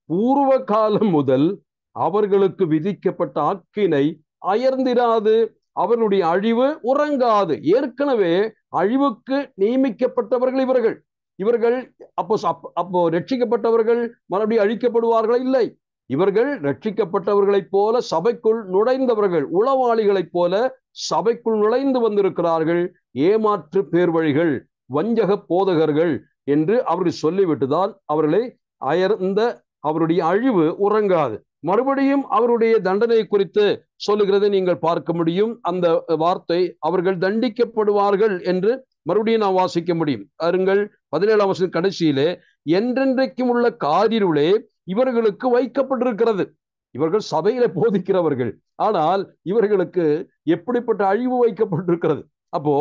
A: பூர்வ காலம் முதல் அவர்களுக்கு விதிக்கப்பட்ட ஆக்கினை அயர்ந்திராது, அவர்களுடைய அழிவு உறங்காது. ஏற்கனவே அழிவுக்கு நியமிக்கப்பட்டவர்கள் இவர்கள் அப்போ ரட்சிக்கப்பட்டவர்கள் மறுபடியும் அழிக்கப்படுவார்களா? இல்லை. இவர்கள் ரட்சிக்கப்பட்டவர்களைப் போல சபைக்குள் நுழைந்தவர்கள், உளவாளிகளைப் போல சபைக்குள் நுழைந்து வந்திருக்கிறார்கள். ஏமாற்று பேர்வழிகள், வஞ்சக போதகர்கள் என்று அவர்கள் சொல்லிவிட்டுதான் அவர்களை அவருடைய அழிவு உறங்காது. மறுபடியும் அவருடைய தண்டனை குறித்து சொல்லுகிறதை நீங்கள் பார்க்க முடியும். அந்த வார்த்தை, அவர்கள் தண்டிக்கப்படுவார்கள் என்று மறுபடியும் நாம் வாசிக்க முடியும். அருங்கள் 17ஆம் வசனம் கடைசியிலே, என்றென்றைக்கும் உள்ள காரிருளே இவர்களுக்கு வைக்கப்பட்டிருக்கிறது. இவர்கள் சபையில போதிக்கிறவர்கள், ஆனால் இவர்களுக்கு எப்படிப்பட்ட அழிவு வைக்கப்பட்டிருக்கிறது? அப்போ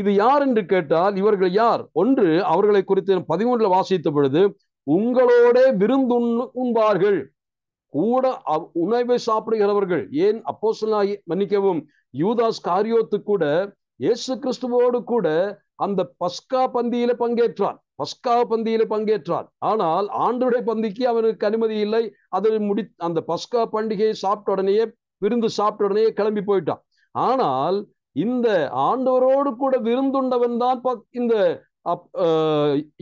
A: இது யார் என்று கேட்டால், இவர்கள் யார்? ஒன்று, அவர்களை குறித்து 13 வாசித்த பொழுது, உங்களோட விருந்து உண்பார்கள், கூட உணவை சாப்பிடுகிறவர்கள். ஏன் அப்போஸ்தலனாகிய மன்னிக்கவும் யூதாஸ் காரியோத்து கூட இயேசு கிறிஸ்துவோடு கூட அந்த பஸ்கா பந்தியில பங்கேற்றான். ஆனால் ஆண்டவருடைய பந்திக்கு அவனுக்கு அனுமதி இல்லை. அந்த பஸ்கா பண்டிகையை சாப்பிட்ட உடனேயே, விருந்து சாப்பிட்ட உடனேயே கிளம்பி போயிட்டான். ஆனால் இந்த ஆண்டவரோடு கூட விருந்துண்டவன் தான் இந்த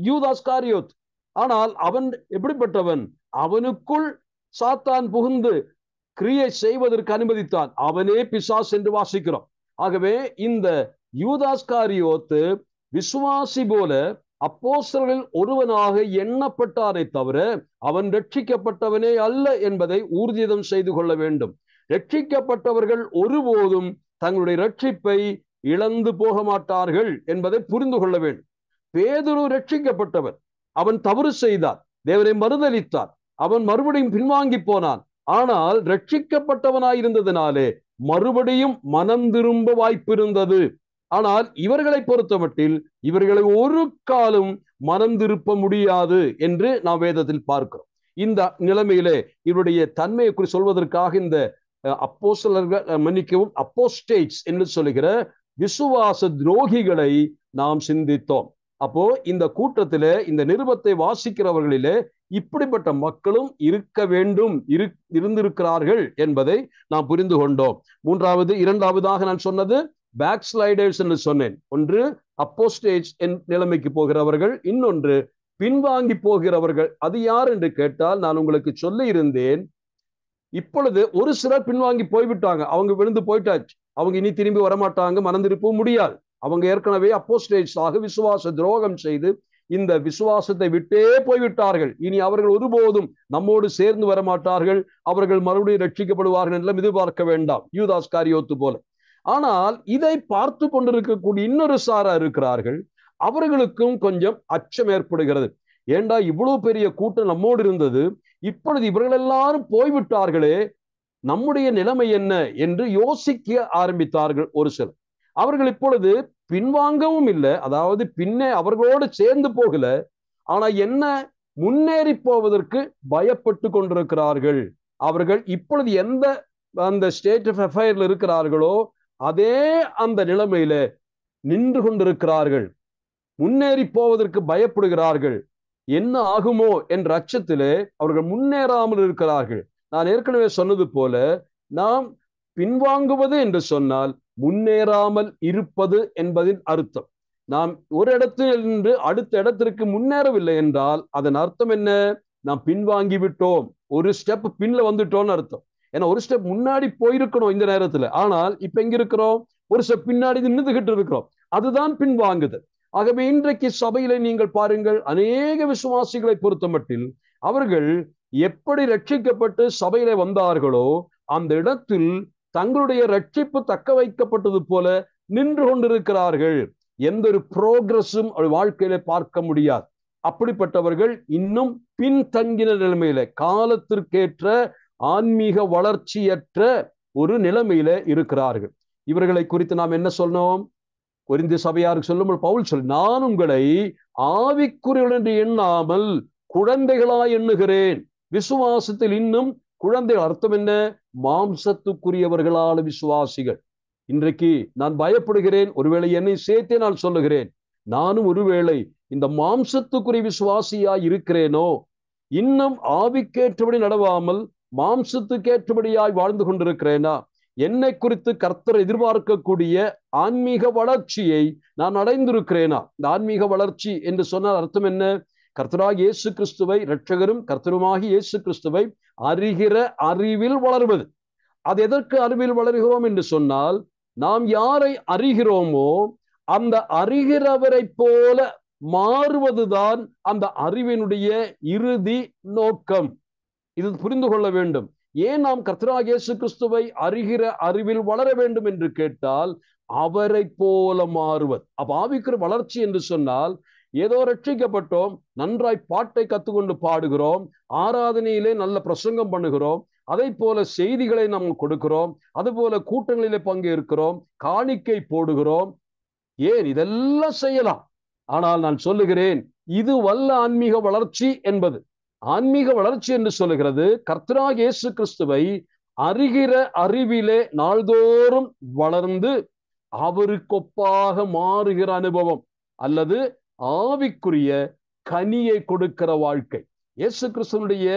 A: யூதாஸ் காரியோத். ஆனால் அவன் எப்படிப்பட்டவன்? அவனுக்குள் சாத்தான் புகுந்து கிரியை செய்வதற்கு அனுமதித்தான். அவனே பிசாஸ் என்று வாசிக்கிறோம். ஆகவே இந்த யூதாஸ் காரியோத்து விசுவாசி போல அப்போஸ்தலர்களில் ஒருவனாக எண்ணப்பட்டாரை தவிர அவன் ரட்சிக்கப்பட்டவனே அல்ல என்பதை ஊர்ஜிதம் செய்து கொள்ள வேண்டும். ரட்சிக்கப்பட்டவர்கள் ஒருபோதும் தங்களுடைய ரட்சிப்பை இழந்து போக மாட்டார்கள் என்பதை புரிந்து கொள்ள வேண்டும். பேதுரு ரட்சிக்கப்பட்டவர். அவன் தவறு செய்தார், தேவனை மறுதலித்தார், அவன் மறுபடியும் பின்வாங்கி போனான். ஆனால் ரட்சிக்கப்பட்டவனாயிருந்ததினாலே மறுபடியும் மனம் திரும்ப வாய்ப்பு இருந்தது. ஆனால் இவர்களை பொறுத்தமட்டில் இவர்களை ஒரு காலம் மனம் திருப்ப முடியாது என்று நாம் வேதத்தில் பார்க்கிறோம். இந்த நிலைமையிலே இவருடைய தன்மையை குறித்து சொல்வதற்காக இந்த அப்போஸ்தலர்கள் மன்னிக்கவும் அப்போஸ்டேட்ஸ் என்று சொல்லுகிற விசுவாச துரோகிகளை நாம் சிந்தித்தோம். அப்போ இந்த கூட்டத்திலே இந்த நிருபத்தை வாசிக்கிறவர்களிலே இப்படிப்பட்ட மக்களும் இருக்க வேண்டும், இருந்திருக்கிறார்கள் என்பதை நாம் புரிந்து கொண்டோம். இரண்டாவதாக நான் சொன்னது பேக் ஸ்லைடர்ஸ் என்று சொன்னேன். ஒன்று அப்போஸ்டேட்ஸ் நிலைமைக்கு போகிறவர்கள், இன்னொன்று பின்வாங்கி போகிறவர்கள். அது யார் என்று கேட்டால் நான் உங்களுக்கு சொல்ல இருந்தேன். இப்பொழுது ஒரு சிலர் பின்வாங்கி போய்விட்டாங்க, அவங்க விழுந்து போயிட்டாச்சு, அவங்க இனி திரும்பி வரமாட்டாங்க, மனந்திருப்பவும் முடியாது. அவங்க ஏற்கனவே அப்போஸ்டேட்ஸ் ஆக விசுவாச துரோகம் செய்து இந்த விசுவாசத்தை விட்டே போய்விட்டார்கள். இனி அவர்கள் ஒருபோதும் நம்மோடு சேர்ந்து வரமாட்டார்கள், அவர்கள் மறுபடியும் ரட்சிக்கப்படுவார்கள் என்றெல்லாம் எதிர்பார்க்க வேண்டாம், யூதாஸ் காரியோத்து போல. ஆனால் இதை பார்த்து கொண்டிருக்கக்கூடிய இன்னொரு சாரா இருக்கிறார்கள். அவர்களுக்கும் கொஞ்சம் அச்சம் ஏற்படுகிறது. ஏண்டா இவ்வளவு பெரிய கூட்டம் நம்மோடு இருந்தது, இப்பொழுது இவர்கள் எல்லாரும் போய்விட்டார்களே, நம்முடைய நிலைமை என்ன என்று யோசிக்க ஆரம்பித்தார்கள் ஒரு சிலர். அவர்கள் இப்பொழுது பின்வாங்கவும் இல்லை, அதாவது பின்னே அவர்களோடு சேர்ந்து போகல, ஆனா என்ன, முன்னேறி போவதற்கு பயப்பட்டு கொண்டிருக்கிறார்கள். அவர்கள் இப்பொழுது எந்த அந்த ஸ்டேட் ஆஃப் அஃபேர்ல இருக்கிறார்களோ அதே அந்த நிலைமையில நின்று கொண்டிருக்கிறார்கள். முன்னேறி போவதற்கு பயப்படுகிறார்கள். என்ன ஆகுமோ என்ற அச்சத்திலே அவர்கள் முன்னேறாமல் இருக்கிறார்கள். நான் ஏற்கனவே சொன்னது போல, நாம் பின்வாங்குவது என்று சொன்னால் முன்னேறாமல் இருப்பது என்பதின் அர்த்தம். நாம் ஒரு இடத்தில் நின்று அடுத்த இடத்திற்கு முன்னேறவில்லை என்றால் அதன் அர்த்தம் என்ன, நாம் பின்வாங்கி விட்டோம், ஒரு ஸ்டெப் பின்ல வந்துட்டோம்னு அர்த்தம். ஏன்னா ஒரு ஸ்டெப் முன்னாடி போயிருக்கணும் இந்த நேரத்துல, ஆனால் இப்ப எங்க இருக்கிறோம், ஒரு ஸ்டெப் பின்னாடி நின்றுகிட்டு இருக்கிறோம். அதுதான் பின்வாங்குதல். ஆகவே இன்றைக்கு சபையில நீங்கள் பாருங்கள், அநேக விசுவாசிகளை பொறுத்தமட்டில் அவர்கள் எப்படி ரட்சிக்கப்பட்டு சபையில வந்தார்களோ அந்த இடத்தில் தங்களுடைய ரட்சிப்பு தக்க வைக்கப்பட்டது போல நின்று கொண்டிருக்கிறார்கள். எந்த ஒரு புரோகிரஸும் வாழ்க்கையில பார்க்க முடியாது. அப்படிப்பட்டவர்கள் இன்னும் பின்தங்கின நிலைமையில, காலத்திற்கேற்ற ஆன்மீக வளர்ச்சியற்ற ஒரு நிலைமையில இருக்கிறார்கள். இவர்களை குறித்து நாம் என்ன சொன்னோம், கொரிந்து சபையாருக்கு சொல்லும்போது பவுல் சொல், நான் உங்களை ஆவிக்குரியவர்கள் என்று எண்ணாமல் குழந்தைகளாய் எண்ணுகிறேன். விசுவாசத்தில் இன்னும் குழந்தைகள். அர்த்தம் என்ன, மாம்சத்துக்குரியவர்களான விசுவாசிகள். இன்றைக்கு நான் பயப்படுகிறேன், ஒருவேளை என்னை சேர்த்தே நான் சொல்லுகிறேன், நானும் ஒருவேளை இந்த மாம்சத்துக்குரிய விசுவாசியாய் இருக்கிறேனோ, இன்னும் ஆவிக்கேற்றபடி நடவாமல் மாம்சத்துக்கேற்றபடியாய் வாழ்ந்து கொண்டிருக்கிறேனா, என்னை குறித்து கர்த்தர் எதிர்பார்க்கக்கூடிய ஆன்மீக வளர்ச்சியை நான் அடைந்திருக்கிறேனா? இந்த ஆன்மீக வளர்ச்சி என்று சொன்னால் அர்த்தம் என்ன, கர்த்தராகிய இயேசு கிறிஸ்துவை, இரட்சகரும் கர்த்தருமாகிய இயேசு கிறிஸ்துவை அறிகிற அறிவில் வளர்வது. அது எதற்கு அறிவில் வளர்கிறோம் என்று சொன்னால், நாம் யாரை அறிகிறோமோ அந்த அறிகிறவரை போல மாறுவதுதான் அந்த அறிவினுடைய இறுதி நோக்கம். இது புரிந்து கொள்ள வேண்டும். ஏன் நாம் கர்த்தராகிய இயேசு கிறிஸ்துவை அறிகிற அறிவில் வளர வேண்டும் என்று கேட்டால், அவரை போல மாறுவது. அப்ப ஆவிக்குரிய வளர்ச்சி என்று சொன்னால், ஏதோ ரட்சிக்கப்பட்டோம், நன்றாய் பாட்டை கத்துக்கொண்டு பாடுகிறோம், ஆராதனையிலே நல்ல பிரசங்கம் பண்ணுகிறோம், அதை போல செய்திகளை நாம் கொடுக்கிறோம், அதுபோல கூட்டங்களிலே பங்கேற்கிறோம், காணிக்கை போடுகிறோம், ஏன் இதெல்லாம் செய்யலாம். ஆனால் நான் சொல்லுகிறேன், இது வல்ல ஆன்மீக வளர்ச்சி என்பது. ஆன்மீக வளர்ச்சி என்று சொல்லுகிறது கர்த்தராகிய இயேசு கிறிஸ்துவை அறிகிற அறிவிலே நாள்தோறும் வளர்ந்து அவருக்கொப்பாக மாறுகிற அனுபவம், அல்லது ஆவிக்குரிய கனியை கொடுக்கிற வாழ்க்கை. இயேசு கிறிஸ்துவனுடைய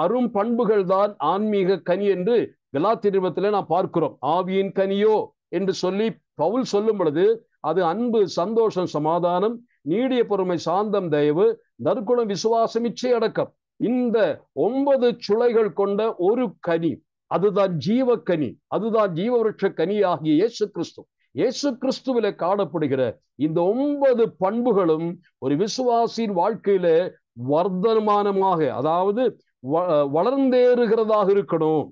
A: அரும் பண்புகள் தான் ஆன்மீக கனி என்று கலாத்தியர் நிருபத்திலே நாம் பார்க்கிறோம். ஆவியின் கனியோ என்று சொல்லி பவுல் சொல்லும் பொழுது அது அன்பு, சந்தோஷம், சமாதானம், நீடிய பொறுமை, சாந்தம், தயவு, நற்குணம், விசுவாசம், இச்சை அடக்கம். இந்த 9 சுளைகள் கொண்ட ஒரு கனி, அதுதான் ஜீவக்கனி, அதுதான் ஜீவவிருட்ச கனி ஆகிய இயேசு கிறிஸ்து. இயேசு கிறிஸ்துவிலே காணப்படுகிற இந்த 9 பண்புகளும் ஒரு விசுவாசியின் வாழ்க்கையில வர்த்தமானமாக, அதாவது வளர்ந்தேறுகிறதாக இருக்கணும்.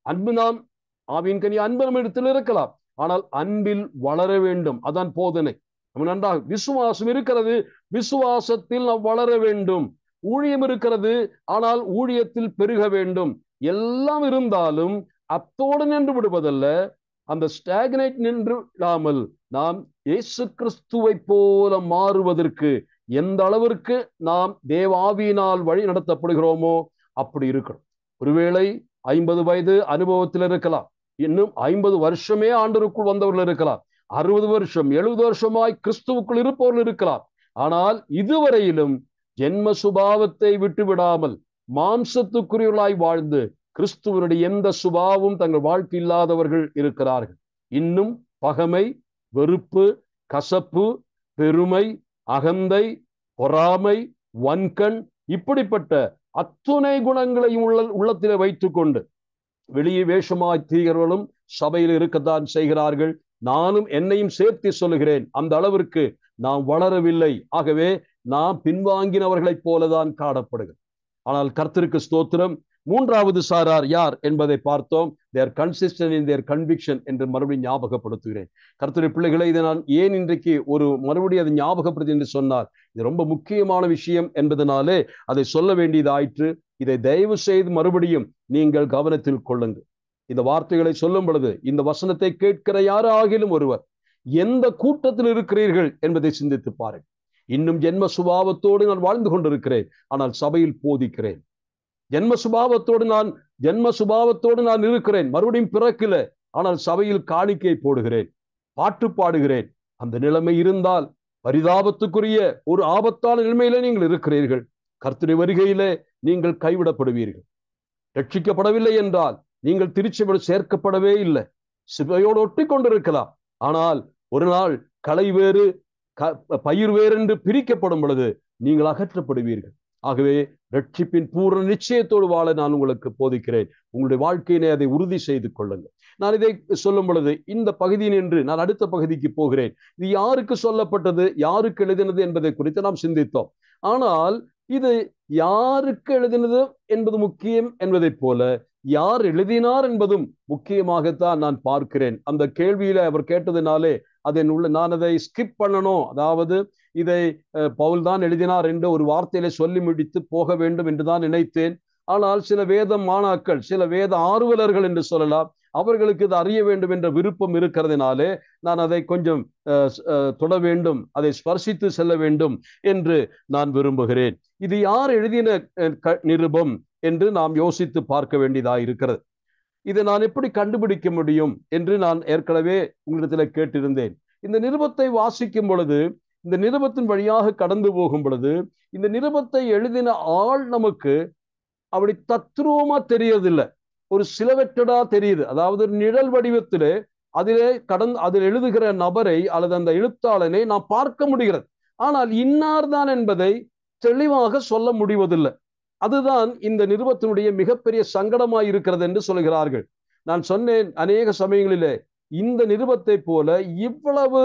A: அன்பு, நாம் ஆவியின் கனி அன்பு நம்ம இடத்தில் இருக்கலாம், ஆனால் அன்பில் வளர வேண்டும். அதான் போதனை. நம்ம நன்றாக விசுவாசம் இருக்கிறது, விசுவாசத்தில் நாம் வளர வேண்டும். ஊழியம் இருக்கிறது, ஆனால் ஊழியத்தில் பெருக வேண்டும். எல்லாம் இருந்தாலும் அத்தோடு நின்று விடுவதல்ல, அந்த ஸ்டாக்னேட் நின்று விடாமல் நாம் இயேசு கிறிஸ்துவை போல மாறுவதற்கு எந்த அளவிற்கு நாம் தேவாவியினால் வழி நடத்தப்படுகிறோமோ அப்படி இருக்கணும். ஒருவேளை 50 வயது அனுபவத்தில் இருக்கலாம், இன்னும் 50 வருஷமே ஆண்டவருக்குள் வந்தவர்கள் இருக்கலாம், 60 வருஷம் 70 வருஷமாய் கிறிஸ்துவுக்குள் இருப்பவர்கள் இருக்கலாம். ஆனால் இதுவரையிலும் ஜென்ம சுபாவத்தை விட்டுவிடாமல் மாம்சத்துக்குரியவர்களாய் வாழ்ந்து கிறிஸ்துவனுடைய எந்த சுபாவம் தங்கள் வாழ்க்கை இல்லாதவர்கள் இருக்கிறார்கள். இன்னும் பகமை, வெறுப்பு, கசப்பு, பெருமை, அகந்தை, பொறாமை, வன்கண், இப்படிப்பட்ட அத்துணை குணங்களையும் உள்ளத்திலே வைத்துக் கொண்டு வெளியே வேஷமாய் தீகிறவர்களும் சபையில் இருக்கத்தான் செய்கிறார்கள். நானும் என்னையும் சேர்த்து சொல்லுகிறேன், அந்த அளவிற்கு நாம் வளரவில்லை. ஆகவே நாம் பின்வாங்கினவர்களைப் போலதான் காணப்படுகிறோம். ஆனால் கர்த்தருக்கு ஸ்தோத்திரம். மூன்றாவது சாரார் யார் என்பதை பார்த்தோம். தேர் கன்சிஸ்டன்ட் இன் தேர் கன்விக்ஷன் என்று மறுபடியும் ஞாபகப்படுத்துகிறேன். கர்த்தருடைய பிள்ளைகளை, இதை நான் ஏன் இன்றைக்கு மறுபடியும் அதை ஞாபகப்படுத்தி என்று சொன்னார், இது ரொம்ப முக்கியமான விஷயம் என்பதனாலே அதை சொல்ல வேண்டியதாயிற்று. இதை தயவு செய்து மறுபடியும் நீங்கள் கவனத்தில் கொள்ளுங்கள். இந்த வார்த்தைகளை சொல்லும் பொழுது இந்த வசனத்தை கேட்கிற யாராகிலும் ஒருவர் எந்த கூட்டத்தில் இருக்கிறீர்கள் என்பதை சிந்தித்து பாருங்கள். இன்னும் ஜென்ம சுபாவத்தோடு நான் வாழ்ந்து கொண்டிருக்கிறேன், ஆனால் சபையில் போதிக்கிறேன். ஜென்ம சுபாவத்தோடு நான் இருக்கிறேன், மறுபடியும் பிறக்கல, ஆனால் சபையில் காணிக்கை போடுகிறேன், பாட்டு பாடுகிறேன். அந்த நிலைமை இருந்தால் பரிதாபத்துக்குரிய ஒரு ஆபத்தான நிலைமையில நீங்கள் இருக்கிறீர்கள். கர்த்தருடைய வருகையிலே நீங்கள் கைவிடப்படுவீர்கள். ரட்சிக்கப்படவில்லை என்றால் நீங்கள் திருச்சபையோடு சேர்க்கப்படவே இல்லை, சபையோடு ஒட்டி கொண்டிருக்கலாம். ஆனால் ஒரு நாள் களை வேறு பயிர் வேறு என்று பிரிக்கப்படும் பொழுது நீங்கள் அகற்றப்படுவீர்கள். ஆகவே ரட்சிப்பின் பூர்ண நிச்சயத்தோடு வாழ நான் உங்களுக்கு போதிக்கிறேன். உங்களுடைய வாழ்க்கையினை அதை உறுதி செய்து கொள்ளுங்கள். நான் இதை சொல்லும் பொழுது இந்த பகுதியில் நின்று நான் அடுத்த பகுதிக்கு போகிறேன். இது யாருக்கு சொல்லப்பட்டது, யாருக்கு எழுதினது என்பதை குறித்து நாம் சிந்தித்தோம். ஆனால் இது யாருக்கு எழுதினது என்பது முக்கியம் என்பதை போல யார் எழுதினார் என்பதும் முக்கியமாகத்தான் நான் பார்க்கிறேன். அந்த கேள்வியில அவர் கேட்டதுனாலே நான் அதை ஸ்கிப் பண்ணணும், அதாவது இதை பவுல் தான் எழுதினார் என்று ஒரு வார்த்தையில சொல்லி முடித்து போக வேண்டும் என்றுதான் நினைத்தேன். ஆனால் சில வேத மாணாக்கள், சில வேத ஆர்வலர்கள் என்று சொல்லலாம், அவர்களுக்கு இது அறிய வேண்டும் என்ற விருப்பம் இருக்கிறதுனாலே நான் அதை கொஞ்சம் தொட வேண்டும், அதை ஸ்பர்சித்து செல்ல வேண்டும் என்று நான் விரும்புகிறேன். இது யார் எழுதின நிருபம் என்று நாம் யோசித்து பார்க்க வேண்டியதாக இருக்கிறது. இதை நான் எப்படி கண்டுபிடிக்க முடியும் என்று நான் ஏற்கனவே உங்களிடத்தில் கேட்டிருந்தேன். இந்த நிருபத்தை வாசிக்கும் பொழுது, இந்த நிருபத்தின் வழியாக கடந்து போகும் பொழுது, இந்த நிருபத்தை எழுதின ஆள் நமக்கு அப்படி தத்ரூபமா தெரியறதில்லை, ஒரு சிலவற்றடா தெரியுது. அதாவது நிழல் வடிவத்திலே அதில் எழுதுகிற நபரை அல்லது அந்த எழுத்தாளனை நாம் பார்க்க முடிகிறது. ஆனால் இன்னார்தான் என்பதை தெளிவாக சொல்ல முடிவதில்லை. அதுதான் இந்த நிருபத்தினுடைய மிகப்பெரிய சங்கடமாய் இருக்கிறது என்று சொல்கிறார்கள். நான் சொன்னேன், அநேக சமயங்களிலே இந்த நிருபத்தை போல இவ்வளவு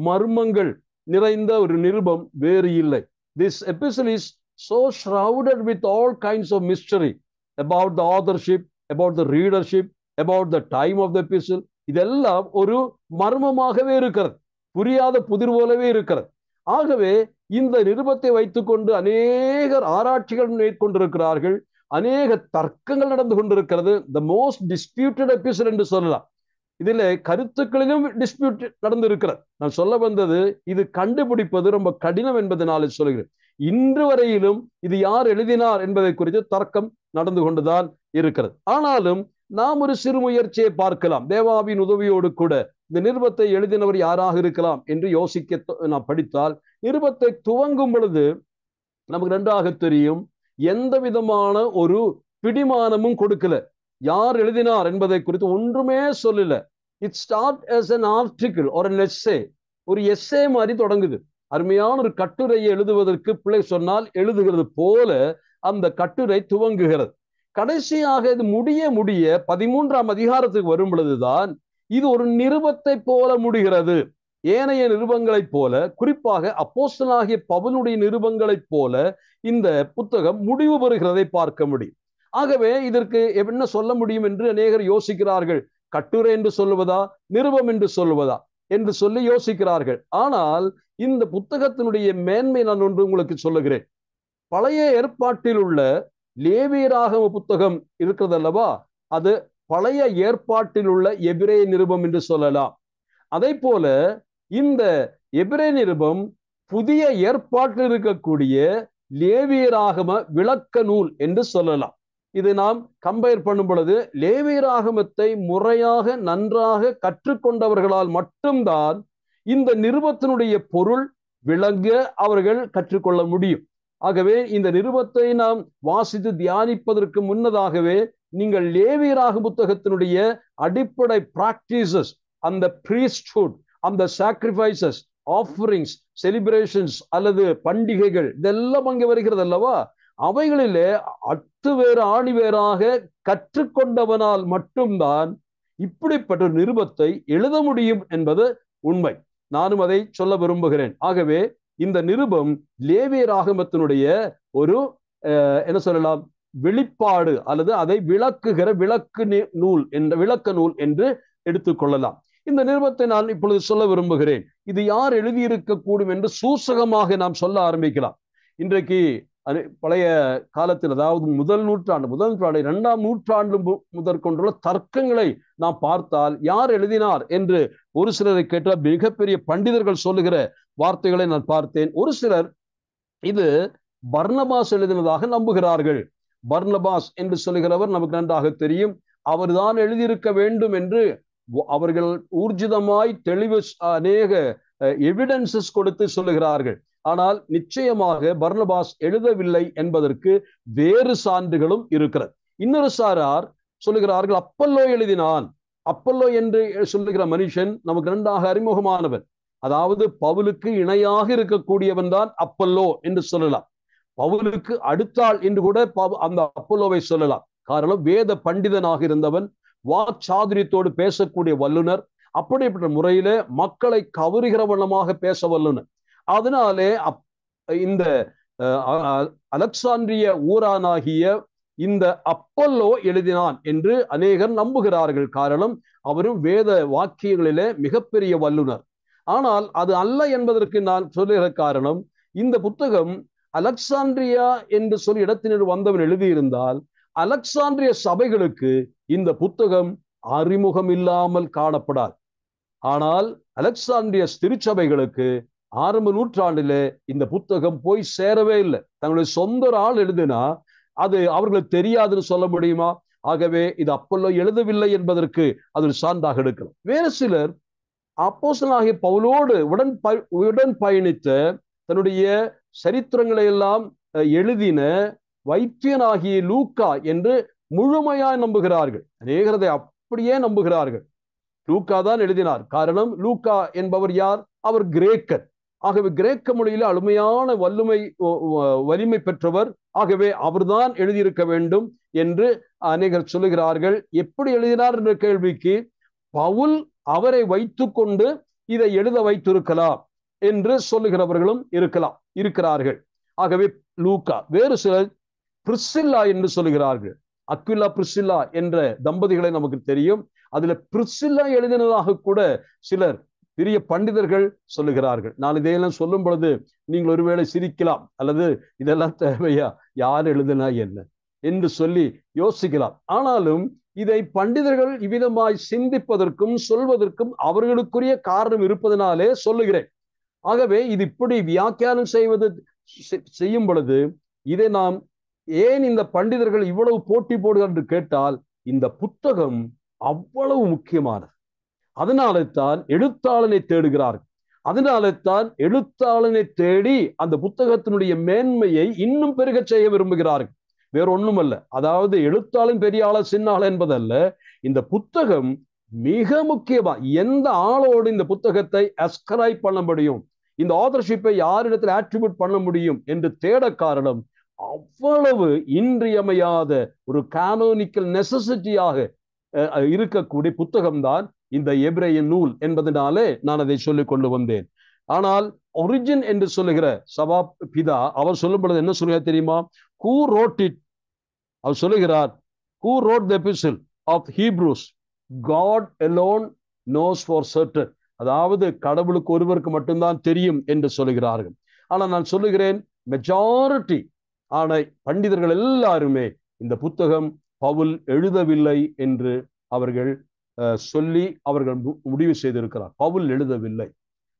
A: மர்மங்கள் நிறைந்த ஒரு நிருபம் வேறு இல்லை. This epistle is so shrouded with all kinds of mystery about the authorship, about the readership, about the time of the epistle. இதெல்லாம் ஒரு மர்மமாகவே இருக்கிறது, புரியாத புதிர் போலவே இருக்கிறது. ஆகவே இந்த நிருபத்தை வைத்துக்கொண்டு அநேகர் ஆராய்ச்சிகள் மேற்கொண்டிருக்கிறார்கள், அநேக தர்க்கங்கள் நடந்து கொண்டிருக்கிறது. த மோஸ்ட் டிஸ்பியூட்டட் எபிசோட் என்று சொல்லலாம். இதில் கருத்துக்களிலும் டிஸ்பியூட் நடந்திருக்கிறது. நான் சொல்ல வந்தது, இது கண்டுபிடிப்பது ரொம்ப கடினம் என்பதனால சொல்கிறேன். இன்று வரையிலும் இது யார் எழுதினார் என்பதை குறித்து தர்க்கம் நடந்து கொண்டுதான் இருக்கிறது. ஆனாலும் நாம் ஒரு சிறு முயற்சியை பார்க்கலாம். தேவாவின் உதவியோடு கூட இந்த நிருபத்தை எழுதினவர் யாராக இருக்கலாம் என்று யோசிக்க நாம் படித்தால், நிருபத்தை துவங்கும் பொழுது நமக்கு நன்றாக தெரியும், எந்த விதமான ஒரு பிடிமானமும் கொடுக்கல. யார் எழுதினார் என்பதை குறித்து ஒன்றுமே சொல்லல. It start as an article or an essay. ஒரு எஸ்ஸே மாதிரி தொடங்குது. அருமையான ஒரு கட்டுரையை எழுதுவதற்கு பிள்ளை சொன்னால் எழுதுகிறது போல அந்த கட்டுரை துவங்குகிறது. கடைசியாக இது முடிய 13ஆம் அதிகாரத்துக்கு வரும் பொழுதுதான் இது ஒரு நிருபத்தை போல முடிகிறது. ஏனைய நிருபங்களைப் போல, குறிப்பாக அப்போஸ்தலனாகிய பவுலுடைய நிருபங்களைப் போல இந்த புத்தகம் முடிவு பெறுகிறதை பார்க்க முடியும். ஆகவே இதற்கு என்ன சொல்ல முடியும் என்று அநேகர் யோசிக்கிறார்கள். கட்டுரை என்று சொல்லுவதா, நிருபம் என்று சொல்லுவதா என்று சொல்லி யோசிக்கிறார்கள். ஆனால் இந்த புத்தகத்தினுடைய மேன்மை நான் ஒன்று உங்களுக்கு சொல்லுகிறேன். பழைய ஏற்பாட்டில் உள்ள லேவியராகம புத்தகம் இருக்கிறது அல்லவா, அது பழைய ஏற்பாட்டில் உள்ள எபிரேய நிருபம் என்று சொல்லலாம். அதே போல இந்த எபிரேய நிருபம் புதிய ஏற்பாட்டில் இருக்கக்கூடிய லேவியராகம விளக்க நூல் என்று சொல்லலாம். இது நாம் கம்பேர் பண்ணும் பொழுது லேவியராகமத்தை முறையாக நன்றாக கற்றுக்கொண்டவர்களால் மட்டும்தான் இந்த நிருபத்தினுடைய பொருள் விளங்க அவர்கள் கற்றுக்கொள்ள முடியும். ஆகவே இந்த நிருபத்தை நாம் வாசித்து தியானிப்பதற்கு முன்னதாகவே நீங்கள் லேவியராக புத்தகத்தினுடைய அடிப்படை பிராக்டிசஸ், அந்த priesthood, அந்த சாக்ரிஃபைசஸ், ஆஃபரிங்ஸ், செலிப்ரேஷன்ஸ் அல்லது பண்டிகைகள் இதெல்லாம் அங்கே வருகிறது அல்லவா, அவைகளிலே அத்துவேறு ஆணிவேராக கற்றுக்கொண்டவனால் மட்டும்தான் இப்படிப்பட்ட நிருபத்தை எழுத முடியும் என்பது உண்மை. நானும் அதை சொல்ல விரும்புகிறேன். ஆகவே இந்த நிருபம் லேவியராகமத்தினுடைய ஒரு என்ன சொல்லலாம், வெளிப்பாடு அல்லது அதை விளக்குகிற விளக்க நூல் என்று எடுத்துக்கொள்ளலாம். இந்த நிருபத்தை நான் இப்பொழுது சொல்ல விரும்புகிறேன். இது யார் எழுதியிருக்கக்கூடும் என்று சூசகமாக நாம் சொல்ல ஆரம்பிக்கலாம். இன்றைக்கு பழைய காலத்தில், அதாவது முதல் நூற்றாண்டு 2ஆம் நூற்றாண்டு முதற்கொண்டுள்ள தர்க்கங்களை நாம் பார்த்தால் யார் எழுதினார் என்று ஒரு சிலரை கேட்டால் மிகப்பெரிய பண்டிதர்கள் சொல்லுகிற வார்த்தைகளை நான் பார்த்தேன். ஒரு சிலர் இது பர்னபாஸ் எழுதினதாக நம்புகிறார்கள். பர்னபாஸ் என்று சொல்லுகிறவர் நமக்கு நன்றாக தெரியும். அவர்தான் எழுதியிருக்க வேண்டும் என்று அவர்கள் ஊர்ஜிதமாய் தெளிவு அநேக எவிடன்சஸ் கொடுத்து சொல்லுகிறார்கள். ஆனால் நிச்சயமாக பர்னபாஸ் எழுதவில்லை என்பதற்கு வேறு சான்றுகளும் இருக்கிறது. இன்னொரு சாரார் சொல்லுகிறார்கள் அப்பல்லோ எழுதினான். அப்பல்லோ என்று சொல்லுகிற மனுஷன் நமக்கு நன்றாக அறிமுகமானவன். அதாவது பவுலுக்கு இணையாக இருக்கக்கூடியவன் தான் அப்பல்லோ என்று சொல்லலாம். பவுலுக்கு அடுத்தாள் என்று கூட அந்த அப்பல்லோவை சொல்லலாம். காரணம், வேத பண்டிதனாக இருந்தவன், வாக்சாதுரியத்தோடு பேசக்கூடிய வல்லுனர், அப்படிப்பட்ட முறையிலே மக்களை கவருகிற வண்ணமாக பேச வல்லுனர். அதனாலே இந்த அலெக்சாந்திரிய ஊரானாகிய இந்த அப்பல்லோ எழுதினான் என்று அநேகர் நம்புகிறார்கள். காரணம், அவரும் வேத வாக்கியங்களிலே மிகப்பெரிய வல்லுனர். ஆனால் அது அல்ல என்பதற்கு நான் சொல்லுகிற காரணம், இந்த புத்தகம் அலெக்சாந்திரியா என்று சொல்லி இடத்தினர் வந்தவன் எழுதியிருந்தால் அலெக்சாந்திரிய சபைகளுக்கு இந்த புத்தகம் அறிமுகம் இல்லாமல் காணப்படாது. ஆனால் அலெக்சாந்திரிய திருச்சபைகளுக்கு ஆரம்ப நூற்றாண்டிலே இந்த புத்தகம் போய் சேரவே இல்லை. தங்களுடைய சொந்த ஆள் எழுதினா அது அவர்களுக்கு தெரியாதுன்னு சொல்ல முடியுமா? ஆகவே இது அப்பல்லோ எழுதவில்லை என்பதற்கு அது ஒரு சான்றாக எடுக்கலாம். வேறு சிலர் அப்போஸ்தலனாகிய பவுலோடு உடன் பயணித்த தன்னுடைய சரித்திரங்களை எல்லாம் எழுதின வைத்தியனாகிய லூக்கா என்று முழுமையாய் நம்புகிறார்கள். அநேகரதை அப்படியே நம்புகிறார்கள். லூக்கா தான் எழுதினார். காரணம், லூக்கா என்பவர் யார்? அவர் கிரேக்கர். ஆகவே கிரேக்க மொழியில அருமையான வலிமை பெற்றவர். ஆகவே அவர்தான் எழுதியிருக்க வேண்டும் என்று அநேகர் சொல்லுகிறார்கள். எப்படி எழுதினார் என்ற கேள்விக்கு பவுல் அவரை வைத்துக்கொண்டு இதை எழுத வைத்திருக்கலாம் என்று சொல்லுகிறவர்களும் இருக்கிறார்கள். ஆகவே லூக்கா. வேறு சிலர் பிரிஸ்சில்லா என்று சொல்லுகிறார்கள். அக்விலா பிரிஸ்சில்லா என்ற தம்பதிகளை நமக்கு தெரியும். அதுல பிரிஸ்சில்லா எழுதினதாக கூட சிலர் பெரிய பண்டிதர்கள் சொல்லுகிறார்கள். நான் இதையெல்லாம் சொல்லும் பொழுது நீங்கள் ஒருவேளை சிரிக்கலாம், அல்லது இதெல்லாம் தேவையா, யார் எழுதினா என்ன என்று சொல்லி யோசிக்கலாம். ஆனாலும் இதை பண்டிதர்கள் இவ்விதமாய் சிந்திப்பதற்கும் சொல்வதற்கும் அவர்களுக்குரிய காரணம் இருப்பதனாலே சொல்லுகிறேன். ஆகவே இது இப்படி வியாக்கியானம் செய்யும் பொழுது இதை நாம் ஏன் இந்த பண்டிதர்கள் இவ்வளவு போட்டி போடுகிறார் என்று கேட்டால், இந்த புத்தகம் அவ்வளவு முக்கியமானது. அதனாலே தான் எழுத்தாளனை தேடுகிறார்கள். அதனாலே தான் எழுத்தாளனை தேடி அந்த புத்தகத்தினுடைய மேன்மையை இன்னும் பெருக செய்ய விரும்புகிறார்கள். வேற ஒண்ணும் அல்ல. அதாவது எழுத்தாளன் பெரிய ஆள சின்ன ஆள என்பதல்ல. இந்த புத்தகம் மிக முக்கியமா எந்த ஆளோடு இந்த புத்தகத்தை அஸ்கிரைப் பண்ண முடியும், இந்த ஆதர்ஷிப்பை யாரிடத்தில் ஆட்ரிபியூட் பண்ண முடியும் என்று தேட காரணம், அவ்வளவு இன்றியமையாத ஒரு கானோனிக்கல் நெசசிட்டியாக இருக்கக்கூடிய புத்தகம்தான் இந்த எபிரேய நூல் என்பதனாலே நான் அதை சொல்லிக் கொண்டு வந்தேன். ஆனால் ஒரிஜின் என்று சொல்லுகிற சபா பிதா அவர் சொல்லும் பொழுது என்ன சொல்லுகிறார் தெரியுமா? Who wrote it? அவர் சொல்லுகிறார், Who wrote the epistle of Hebrews? God alone knows for certain. அதாவது கடவுளுக்கு ஒருவருக்கு மட்டும்தான் தெரியும் என்று சொல்லுகிறார்கள். ஆனால் நான் சொல்லுகிறேன், மெஜாரிட்டி ஆன பண்டிதர்கள் எல்லாருமே இந்த புத்தகம் பவுல் எழுதவில்லை என்று அவர்கள் சொல்லி அவர்கள் முடிவு செய்திருக்கிறார். பவுல் எழுதவில்லை.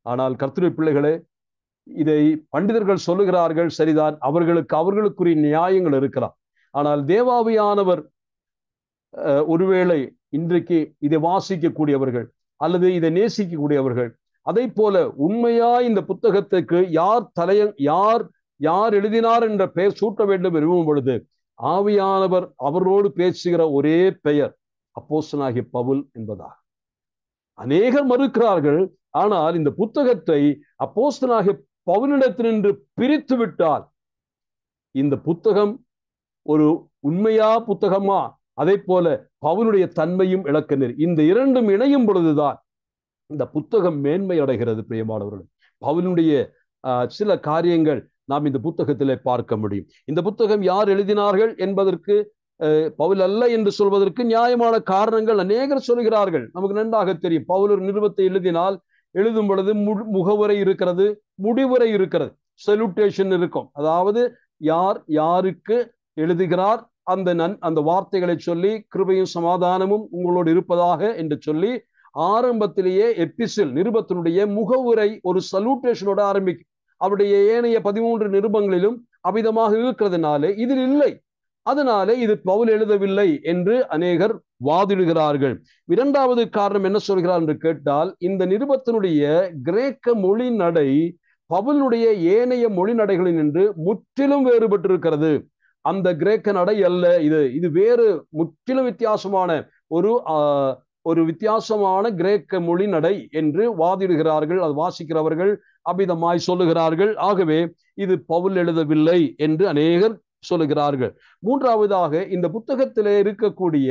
A: ஆனால் கர்த்தருடைய பிள்ளைகளே, இதை பண்டிதர்கள் சொல்லுகிறார்கள், சரிதான், அவர்களுக்குரிய நியாயங்கள் இருக்கலாம். ஆனால் தேவாவியானவர் ஒருவேளை இன்றைக்கு இதை வாசிக்கக்கூடியவர்கள் அல்லது இதை நேசிக்கக்கூடியவர்கள், அதை போல உண்மையா இந்த புத்தகத்துக்கு யார் எழுதினார் என்ற பெயர் சூட்ட வேண்டும் விரும்பும் பொழுது ஆவியானவர் அவரோடு பேசுகிற ஒரே பெயர் அப்போஸ்தலனாகிய பவுல் என்பதா. அநேகர் மறுக்கிறார்கள். ஆனால் இந்த புத்தகத்தை அப்போஸ்தலனாகிய பவுலிடத்தினின்று பிரித்து விட்டால் இந்த புத்தகம் ஒரு உண்மையா புத்தகமா, அதை போல பவுலுடைய தன்மையும் இழக்க நேரும். இந்த இரண்டும் இணையும் பொழுதுதான் இந்த புத்தகம் மேன்மை அடைகிறது. பிரியமானவர்கள், பவுலுடைய சில காரியங்கள் நாம் இந்த புத்தகத்திலே பார்க்க முடியும். இந்த புத்தகம் யார் எழுதினார்கள் என்பதற்கு பவுல் அல்ல என்று சொல்வதற்கு நியாயமான காரணங்கள் அநேகர் சொல்கிறார்கள். நமக்கு நன்றாக தெரியும். பவுல் ஒரு நிருபத்தை எழுதினால் எழுதும் பொழுது முகவுரை இருக்கிறது, முடிவுரை இருக்கிறது, சல்யூட்டேஷன் இருக்கும். அதாவது யாருக்கு எழுதுகிறார் அந்த வார்த்தைகளை சொல்லி கிருபையும் சமாதானமும் உங்களோடு இருப்பதாக என்று சொல்லி ஆரம்பத்திலேயே எபிசில் நிருபத்தினுடைய முகவுரை ஒரு சல்யூட்டேஷனோட ஆரம்பிக்கும். அவருடைய ஏனைய 13 நிருபங்களிலும் அபிதமாக இருக்கிறதுனாலே இதில் இல்லை. அதனாலே இது பவுல் எழுதவில்லை என்று அநேகர் வாதிடுகிறார்கள். இரண்டாவது காரணம் என்ன சொல்கிறார் என்று கேட்டால், இந்த நிருபத்தினுடைய கிரேக்க மொழி நடை பவுலுடைய ஏனைய மொழி நடைகளில் நின்று முற்றிலும் வேறுபட்டிருக்கிறது. அந்த கிரேக்க நடை அல்ல இது வேறு முற்றிலும் வித்தியாசமான ஒரு வித்தியாசமான கிரேக்க மொழி நடை என்று வாதிடுகிறார்கள். அது வாசிக்கிறவர்கள் அபிதமாய் சொல்லுகிறார்கள். ஆகவே இது பவுல் எழுதவில்லை என்று அநேகர் சொல்லுகிறார்கள். மூன்றாவதாக, இந்த புத்தகத்திலே இருக்கக்கூடிய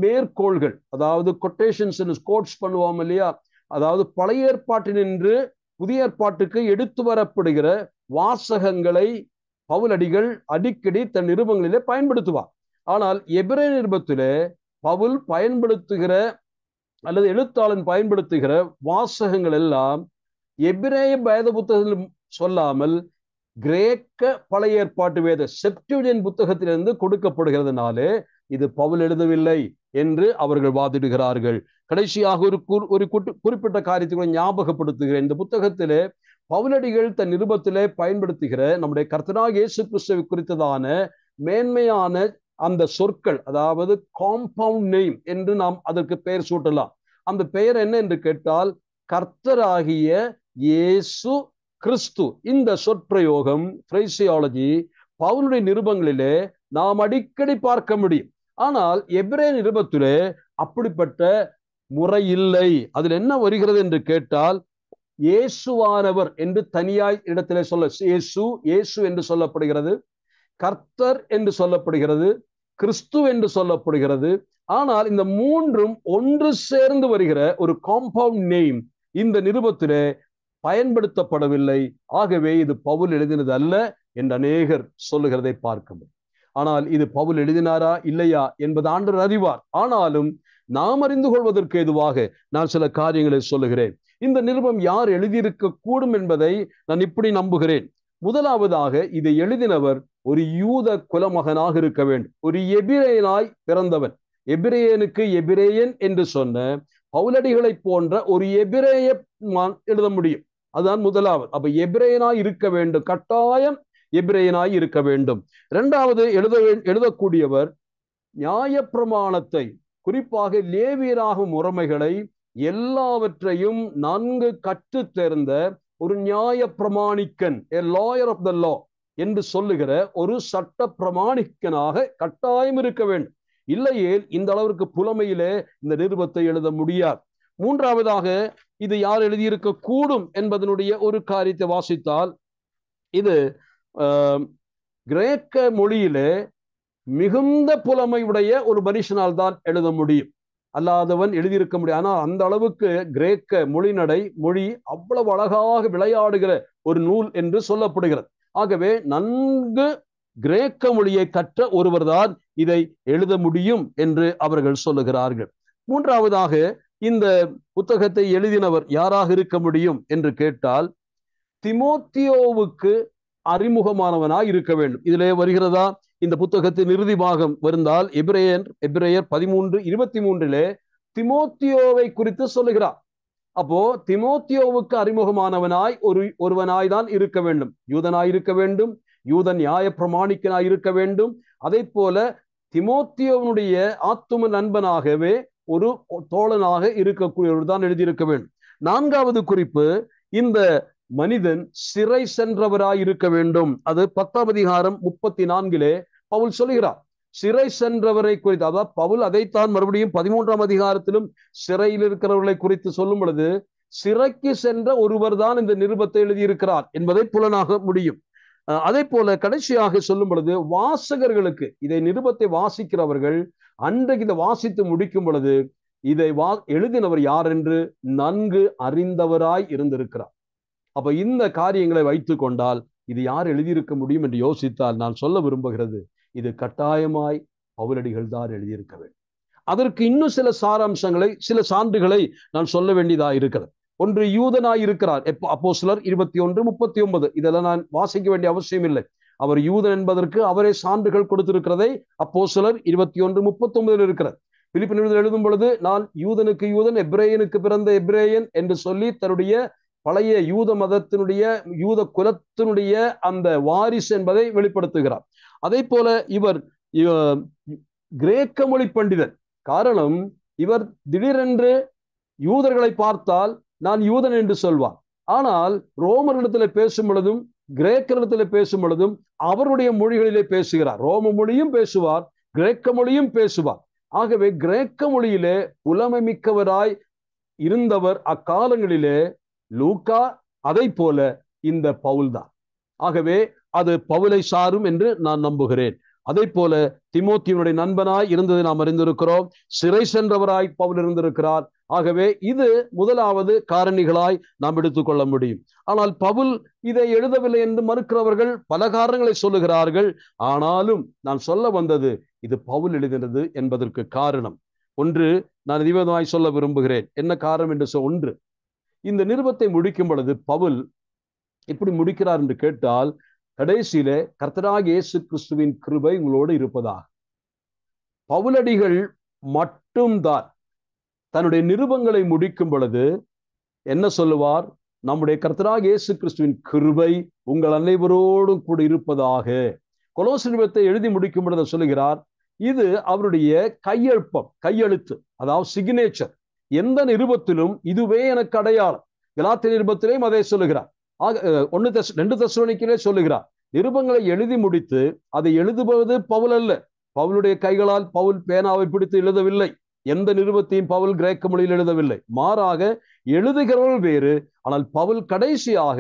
A: மேற்கோள்கள், அதாவது கொட்டேஷன்ஸ் கோட்ஸ் பண்ணுவோம் இல்லையா, அதாவது பழைய ஏற்பாட்டினின்று புதிய ஏற்பாட்டுக்கு எடுத்து வரப்படுகிற வாசகங்களை பவுலடிகள் அடிக்கடி தன் நிருபங்களிலே பயன்படுத்துவார். ஆனால் எபிரேய நிருபத்திலே பவுல் பயன்படுத்துகிற அல்லது எழுத்தாளன் பயன்படுத்துகிற வாசகங்கள் எல்லாம் எபிரேய வேத புத்தகத்தில் சொல்லாமல் கிரேக்க பழைய ஏற்பாட்டு வேத செப்டுஜின்ட் புத்தகத்திலிருந்து கொடுக்கப்படுகிறதுனாலே இது பவுல் எழுதவில்லை என்று அவர்கள் வாதிடுகிறார்கள். கடைசியாக ஒரு குறிப்பிட்ட காரியத்தை ஞாபகப்படுத்துகிறேன். இந்த புத்தகத்திலே பவுலடிகள் தன் நிருபத்திலே பயன்படுத்துகிற நம்முடைய கர்த்தராகிய இயேசு கிறிஸ்துவை குறித்ததான மேன்மையான அந்த சொற்கள், அதாவது காம்பவுண்ட் நேம் என்று நாம் அதற்கு பெயர் சூட்டலாம். அந்த பெயர் என்ன என்று கேட்டால் கர்த்தராகிய இயேசு கிறிஸ்து. இந்த சொற்பிரயோகம் பிரைசியாலஜி பவுலுடைய நிருபங்களிலே நாம் அடிக்கடி பார்க்க முடியும். ஆனால் எபிரேய நிருபத்திலே அப்படிப்பட்ட முறை இல்லை. அதில் என்ன வருகிறது என்று கேட்டால் இயேசுவானவர் என்று தனியாய் இடத்திலே இயேசு என்று சொல்லப்படுகிறது, கர்த்தர் என்று சொல்லப்படுகிறது, கிறிஸ்து என்று சொல்லப்படுகிறது. ஆனால் இந்த மூன்றும் ஒன்று சேர்ந்து வருகிற ஒரு காம்பவுண்ட் நேம் இந்த நிருபத்திலே பயன்படுத்தப்படவில்லை. ஆகவே இது பவுல் எழுதினது அல்ல என்று அநேகர் சொல்லுகிறதை பார்க்க முடியும். ஆனால் இது பவுல் எழுதினாரா இல்லையா என்பது ஆண்டவர் அறிவார். ஆனாலும் நாம் அறிந்து கொள்வதற்கு ஏதுவாக நான் சில காரியங்களை சொல்லுகிறேன். இந்த நிருபம் யார் எழுதியிருக்க கூடும் என்பதை நான் இப்படி நம்புகிறேன். முதலாவதாக இதை எழுதினவர் ஒரு யூத குலமகனாக இருக்க வேண்டும், ஒரு எபிரேயனாய் பிறந்தவன். எபிரேயனுக்கு எபிரேயன் என்று சொன்ன பவுலடிகளை போன்ற ஒரு எபிரேய எழுத முடியும். அதுதான் முதலாவது. அப்ப எபிரேயனாய் இருக்க வேண்டும், கட்டாயம் எபிரேயனாய் இருக்க வேண்டும். இரண்டாவது எழுதக்கூடியவர் நியாயப்பிரமாணத்தை, குறிப்பாக லேவியராகும் முறைமைகளை எல்லாவற்றையும் நன்கு கற்று தேர்ந்த ஒரு நியாய பிரமாணிக்கன், a lawyer of the law என்று சொல்லுகிற ஒரு சட்ட பிரமாணிக்கனாக கட்டாயம் இருக்க வேண்டும். இல்லையே இந்த அளவிற்கு புலமையிலே இந்த நிருபத்தை எழுத முடியாது. மூன்றாவதாக இது யார் எழுதியிருக்க கூடும் என்பதனுடைய ஒரு காரியத்தை வாசித்தால், இது கிரேக்க மொழியிலே மிகுந்த புலமை உடைய ஒரு மனுஷனால் தான் எழுத முடியும், அல்லாதவன் எழுதியிருக்க முடியும். ஆனால் அந்த அளவுக்கு கிரேக்க மொழி அவ்வளவு அழகாக விளையாடுகிற ஒரு நூல் என்று சொல்லப்படுகிறது. ஆகவே நன்கு கிரேக்க மொழியை கற்ற ஒருவர் தான் இதை எழுத முடியும் என்று அவர்கள் சொல்லுகிறார்கள். மூன்றாவதாக இந்த புத்தகத்தை எழுதினவர் யாராக இருக்க முடியும் என்று கேட்டால் தீமோத்தேயுவுக்கு அறிமுகமானவனாய் இருக்க வேண்டும். இதிலே வருகிறதா, இந்த புத்தகத்தின் இறுதி பாகம் வருந்தால் எபிரேயர் 13:23 திமோத்தியோவை குறித்து சொல்லுகிறார். அப்போ திமோத்தியோவுக்கு அறிமுகமானவனாய் ஒருவனாய் தான் இருக்க வேண்டும். யூதனாய் இருக்க வேண்டும், யூதன் நியாய பிரமாணிக்கனாய் இருக்க வேண்டும். அதே போல திமோத்தியோனுடைய ஆத்தும நண்பனாகவே ஒரு தோழனாக இருக்கக்கூடியவர் தான் எழுதியிருக்க வேண்டும். 4வது குறிப்பு, இந்த மனிதன் சிறை சென்றவராய் இருக்க வேண்டும். அது 10ஆம் அதிகாரம் 34 பவுல் சொல்லுகிறார். சிறை சென்றவரை குறித்து, அதாவது பவுல் அதைத்தான் மறுபடியும் 13ஆம் அதிகாரத்திலும் சிறையில் இருக்கிறவர்களை குறித்து சொல்லும் பொழுது சிறைக்கு சென்ற ஒருவர் தான் இந்த நிருபத்தை எழுதியிருக்கிறார் என்பதை புலனாக முடியும். அதே போல கடைசியாக சொல்லும் பொழுது வாசகர்களுக்கு, இதை நிருபத்தை வாசிக்கிறவர்கள் அன்றைக்கு இதை வாசித்து முடிக்கும் பொழுது இதை எழுதினவர் யார் என்று நன்கு அறிந்தவராய் இருந்திருக்கிறார். அப்ப இந்த காரியங்களை வைத்துக் கொண்டால் இது யார் எழுதியிருக்க முடியும் என்று யோசித்தால் நான் சொல்ல விரும்புகிறது, இது கட்டாயமாய் பவுலடிகள் தான் எழுதியிருக்க வேண்டும். அதற்கு இன்னும் சில சாராம்சங்களை, சில சான்றுகளை நான் சொல்ல வேண்டியதாக இருக்கிறது. ஒன்று, யூதனாய் இருக்கிறார். அப்போஸ்தலர் 21:39 இதெல்லாம் நான் வாசிக்க வேண்டிய அவசியம் இல்லை. அவர் யூதன் என்பதற்கு அவரே சான்றுகள் கொடுத்திருக்கிறதை அப்போஸ்தலர் 21:39 இருக்கிறது. பிலிப்பியர் எழுதும் பொழுது நான் யூதனுக்கு யூதன், எபிரேயனுக்கு பிறந்த எபிரேயன் என்று சொல்லி தன்னுடைய பழைய யூத மதத்தினுடைய யூத குலத்தினுடைய அந்த வாரிசு என்பதை வெளிப்படுத்துகிறார். அதே போல இவர் கிரேக்க மொழி பண்டிதர். காரணம், இவர் திடீரென்று யூதர்களை பார்த்தால் நான் யூதன் என்று சொல்வார். ஆனால் ரோமர்களிடத்தில் பேசும் பொழுதும் கிரேக்கரிடத்தில் பேசும் பொழுதும் அவருடைய மொழிகளிலே பேசுகிறார். ரோம மொழியும் பேசுவார், கிரேக்க மொழியும் பேசுவார். ஆகவே கிரேக்க மொழியிலே புலமை மிக்கவராய் இருந்தவர் அக்காலங்களிலே லூக்கா, அதை போல இந்த பவுல் தான். ஆகவே அது பவுலை சாரும் என்று நான் நம்புகிறேன். அதே போல தீமோத்தேயுவினுடைய நண்பனாய் இருந்ததை நாம் அறிந்திருக்கிறோம். சிறை சென்றவராய் பவுல் இருந்திருக்கிறார். ஆகவே இது முதலாவது காரணிகளாய் நாம் எடுத்துக்கொள்ள முடியும். ஆனால் பவுல் இதை எழுதவில்லை என்று மறுக்கிறவர்கள் பல காரணங்களை சொல்லுகிறார்கள். ஆனாலும் நான் சொல்ல வந்தது, இது பவுல் எழுதினது என்பதற்கு காரணம் ஒன்று நான் நிவேதமாய் சொல்ல விரும்புகிறேன். என்ன காரணம் என்று ஒன்று, இந்த நிருபத்தை முடிக்கும் பொழுது பவுல் எப்படி முடிக்கிறார் என்று கேட்டால், கடைசியிலே கர்த்தராகிய இயேசு கிறிஸ்துவின் கிருபை உங்களோடு இருப்பதாக. பவுலடிகள் மட்டும்தான் தன்னுடைய நிருபங்களை முடிக்கும் பொழுது என்ன சொல்லுவார்? நம்முடைய கர்த்தராகிய இயேசு கிறிஸ்துவின் கிருபை உங்கள் அனைவரோடும் கூட இருப்பதாக. கொலோசை நிருபத்தை எழுதி முடிக்கும் பொழுது சொல்லுகிறார், இது அவருடைய கையெழுத்து, அதாவது சிக்னேச்சர். எந்த நிருபத்திலும் இதுவே எனக்கு அடையாளம். கலாத்திய நிருபத்திலேயும் அதை சொல்லுகிறார். 2 தெசலோனிக்கேயிலே சொல்லுகிறார். நிருபங்களை எழுதி முடித்து அதை எழுதுவது பவுல் அல்ல. பவுலுடைய கைகளால் பவுல் பேனாவை பிடித்து எழுதவில்லை. எந்த நிருபத்தையும் பவுல் கிரேக்க மொழியில் எழுதவில்லை. மாறாக எழுதுகிறவர்கள் வேறு. ஆனால் பவுல் கடைசியாக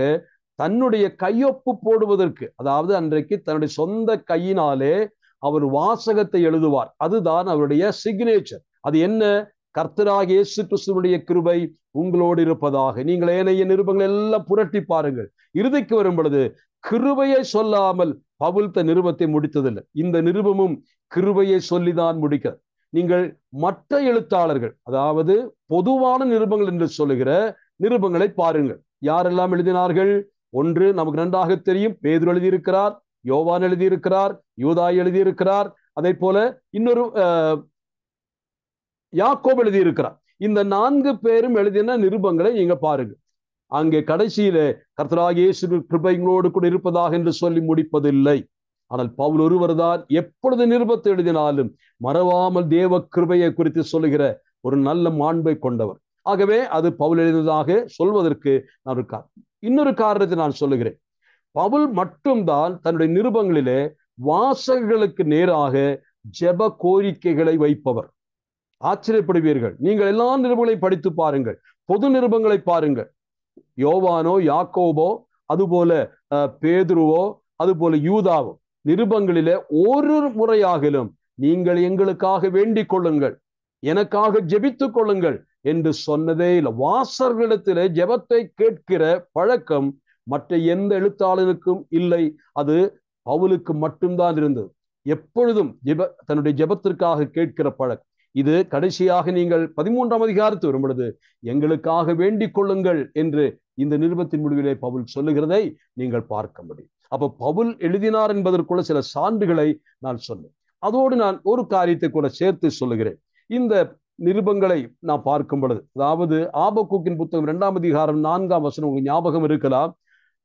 A: தன்னுடைய கையொப்பு போடுவதற்கு, அதாவது அன்றைக்கு தன்னுடைய சொந்த கையினாலே அவர் வாசகத்தை எழுதுவார். அதுதான் அவருடைய சிக்னேச்சர். அது என்ன? கர்த்தராகிய இயேசு கிறிஸ்துவினுடைய கிருபை உங்களோடு இருப்பதாக. நீங்கள் ஏனைய நிருபங்கள் எல்லாம் புரட்டி பாருங்கள். இறுதிக்கு வரும் பொழுது கிருபையை சொல்லாமல் பவுல் தன் நிருபத்தை முடித்ததில்லை. இந்த நிருபமும் கிருபையை சொல்லிதான் முடிக்க. நீங்கள் மற்ற எழுத்தாளர்கள், அதாவது பொதுவான நிருபங்கள் என்று சொல்லுகிற நிருபங்களை பாருங்கள். யாரெல்லாம் எழுதினார்கள்? ஒன்று நமக்கு நன்றாக தெரியும், பேதுரு எழுதியிருக்கிறார், யோவான் எழுதியிருக்கிறார், யூதாய் எழுதியிருக்கிறார். அதே போல இன்னொரு யாக்கோபு எழுதியிருக்கிறார். இந்த 4 பேரும் எழுதின நிருபங்களை நீங்க பாருங்க. அங்கே கடைசியிலே கர்த்தராகிய இயேசு கிருபைகளோடு கூட இருப்பதாக என்று சொல்லி முடிப்பதில்லை. ஆனால் பவுல் ஒருவர் தான் எப்பொழுது நிருபத்தை எழுதினாலும் மறவாமல் தேவ கிருபையை குறித்து சொல்லுகிற ஒரு நல்ல மாண்பை கொண்டவர். ஆகவே அது பவுல் எழுதியதாக சொல்வதற்கு நான் இன்னொரு காரணத்தை நான் சொல்லுகிறேன். பவுல் மட்டும்தான் தன்னுடைய நிருபங்களிலே வாசகர்களுக்கு நேராக ஜெப கோரிக்கைகளை வைப்பவர். ஆச்சரியப்படுவீர்கள். நீங்கள் எல்லா நிருபங்களையும் படித்து பாருங்கள், பொது நிருபங்களை பாருங்கள். யோவானோ, யாக்கோபோ, அதுபோல பேதுருவோ, அதுபோல யூதாவோ நிருபங்களிலே ஒரு முறையாகிலும் நீங்கள் எங்களுக்காக வேண்டிக் கொள்ளுங்கள், எனக்காக ஜெபித்துக் கொள்ளுங்கள் என்று சொன்னதே இல்லை. வாசகர்களிடத்திலே ஜெபத்தை கேட்கிற பழக்கம் மற்ற எந்த எழுத்தாளனுக்கும் இல்லை. அது பவுலுக்கு மட்டும்தான் இருந்தது. எப்பொழுதும் தன்னுடைய ஜெபத்திற்காக கேட்கிற பழக்கம். இது கடைசியாக நீங்கள் 13ஆம் அதிகாரத்து வரும் பொழுது எங்களுக்காக வேண்டிக் கொள்ளுங்கள் என்று இந்த நிருபத்தின் முடிவிலே பவுல் சொல்லுகிறதை நீங்கள் பார்க்க முடியும். அப்போ பவுல் எழுதினார் என்பதற்குள்ள சில சான்றுகளை நான் சொன்னேன். அதோடு நான் ஒரு காரியத்தை கூட சேர்த்து சொல்லுகிறேன். இந்த நிருபங்களை நான் பார்க்கும் பொழுது, அதாவது ஆபக்கூக்கின் புத்தகம் 2ஆம் அதிகாரம் 4ஆம் வசனம் உங்களுக்கு ஞாபகம் இருக்கலாம்.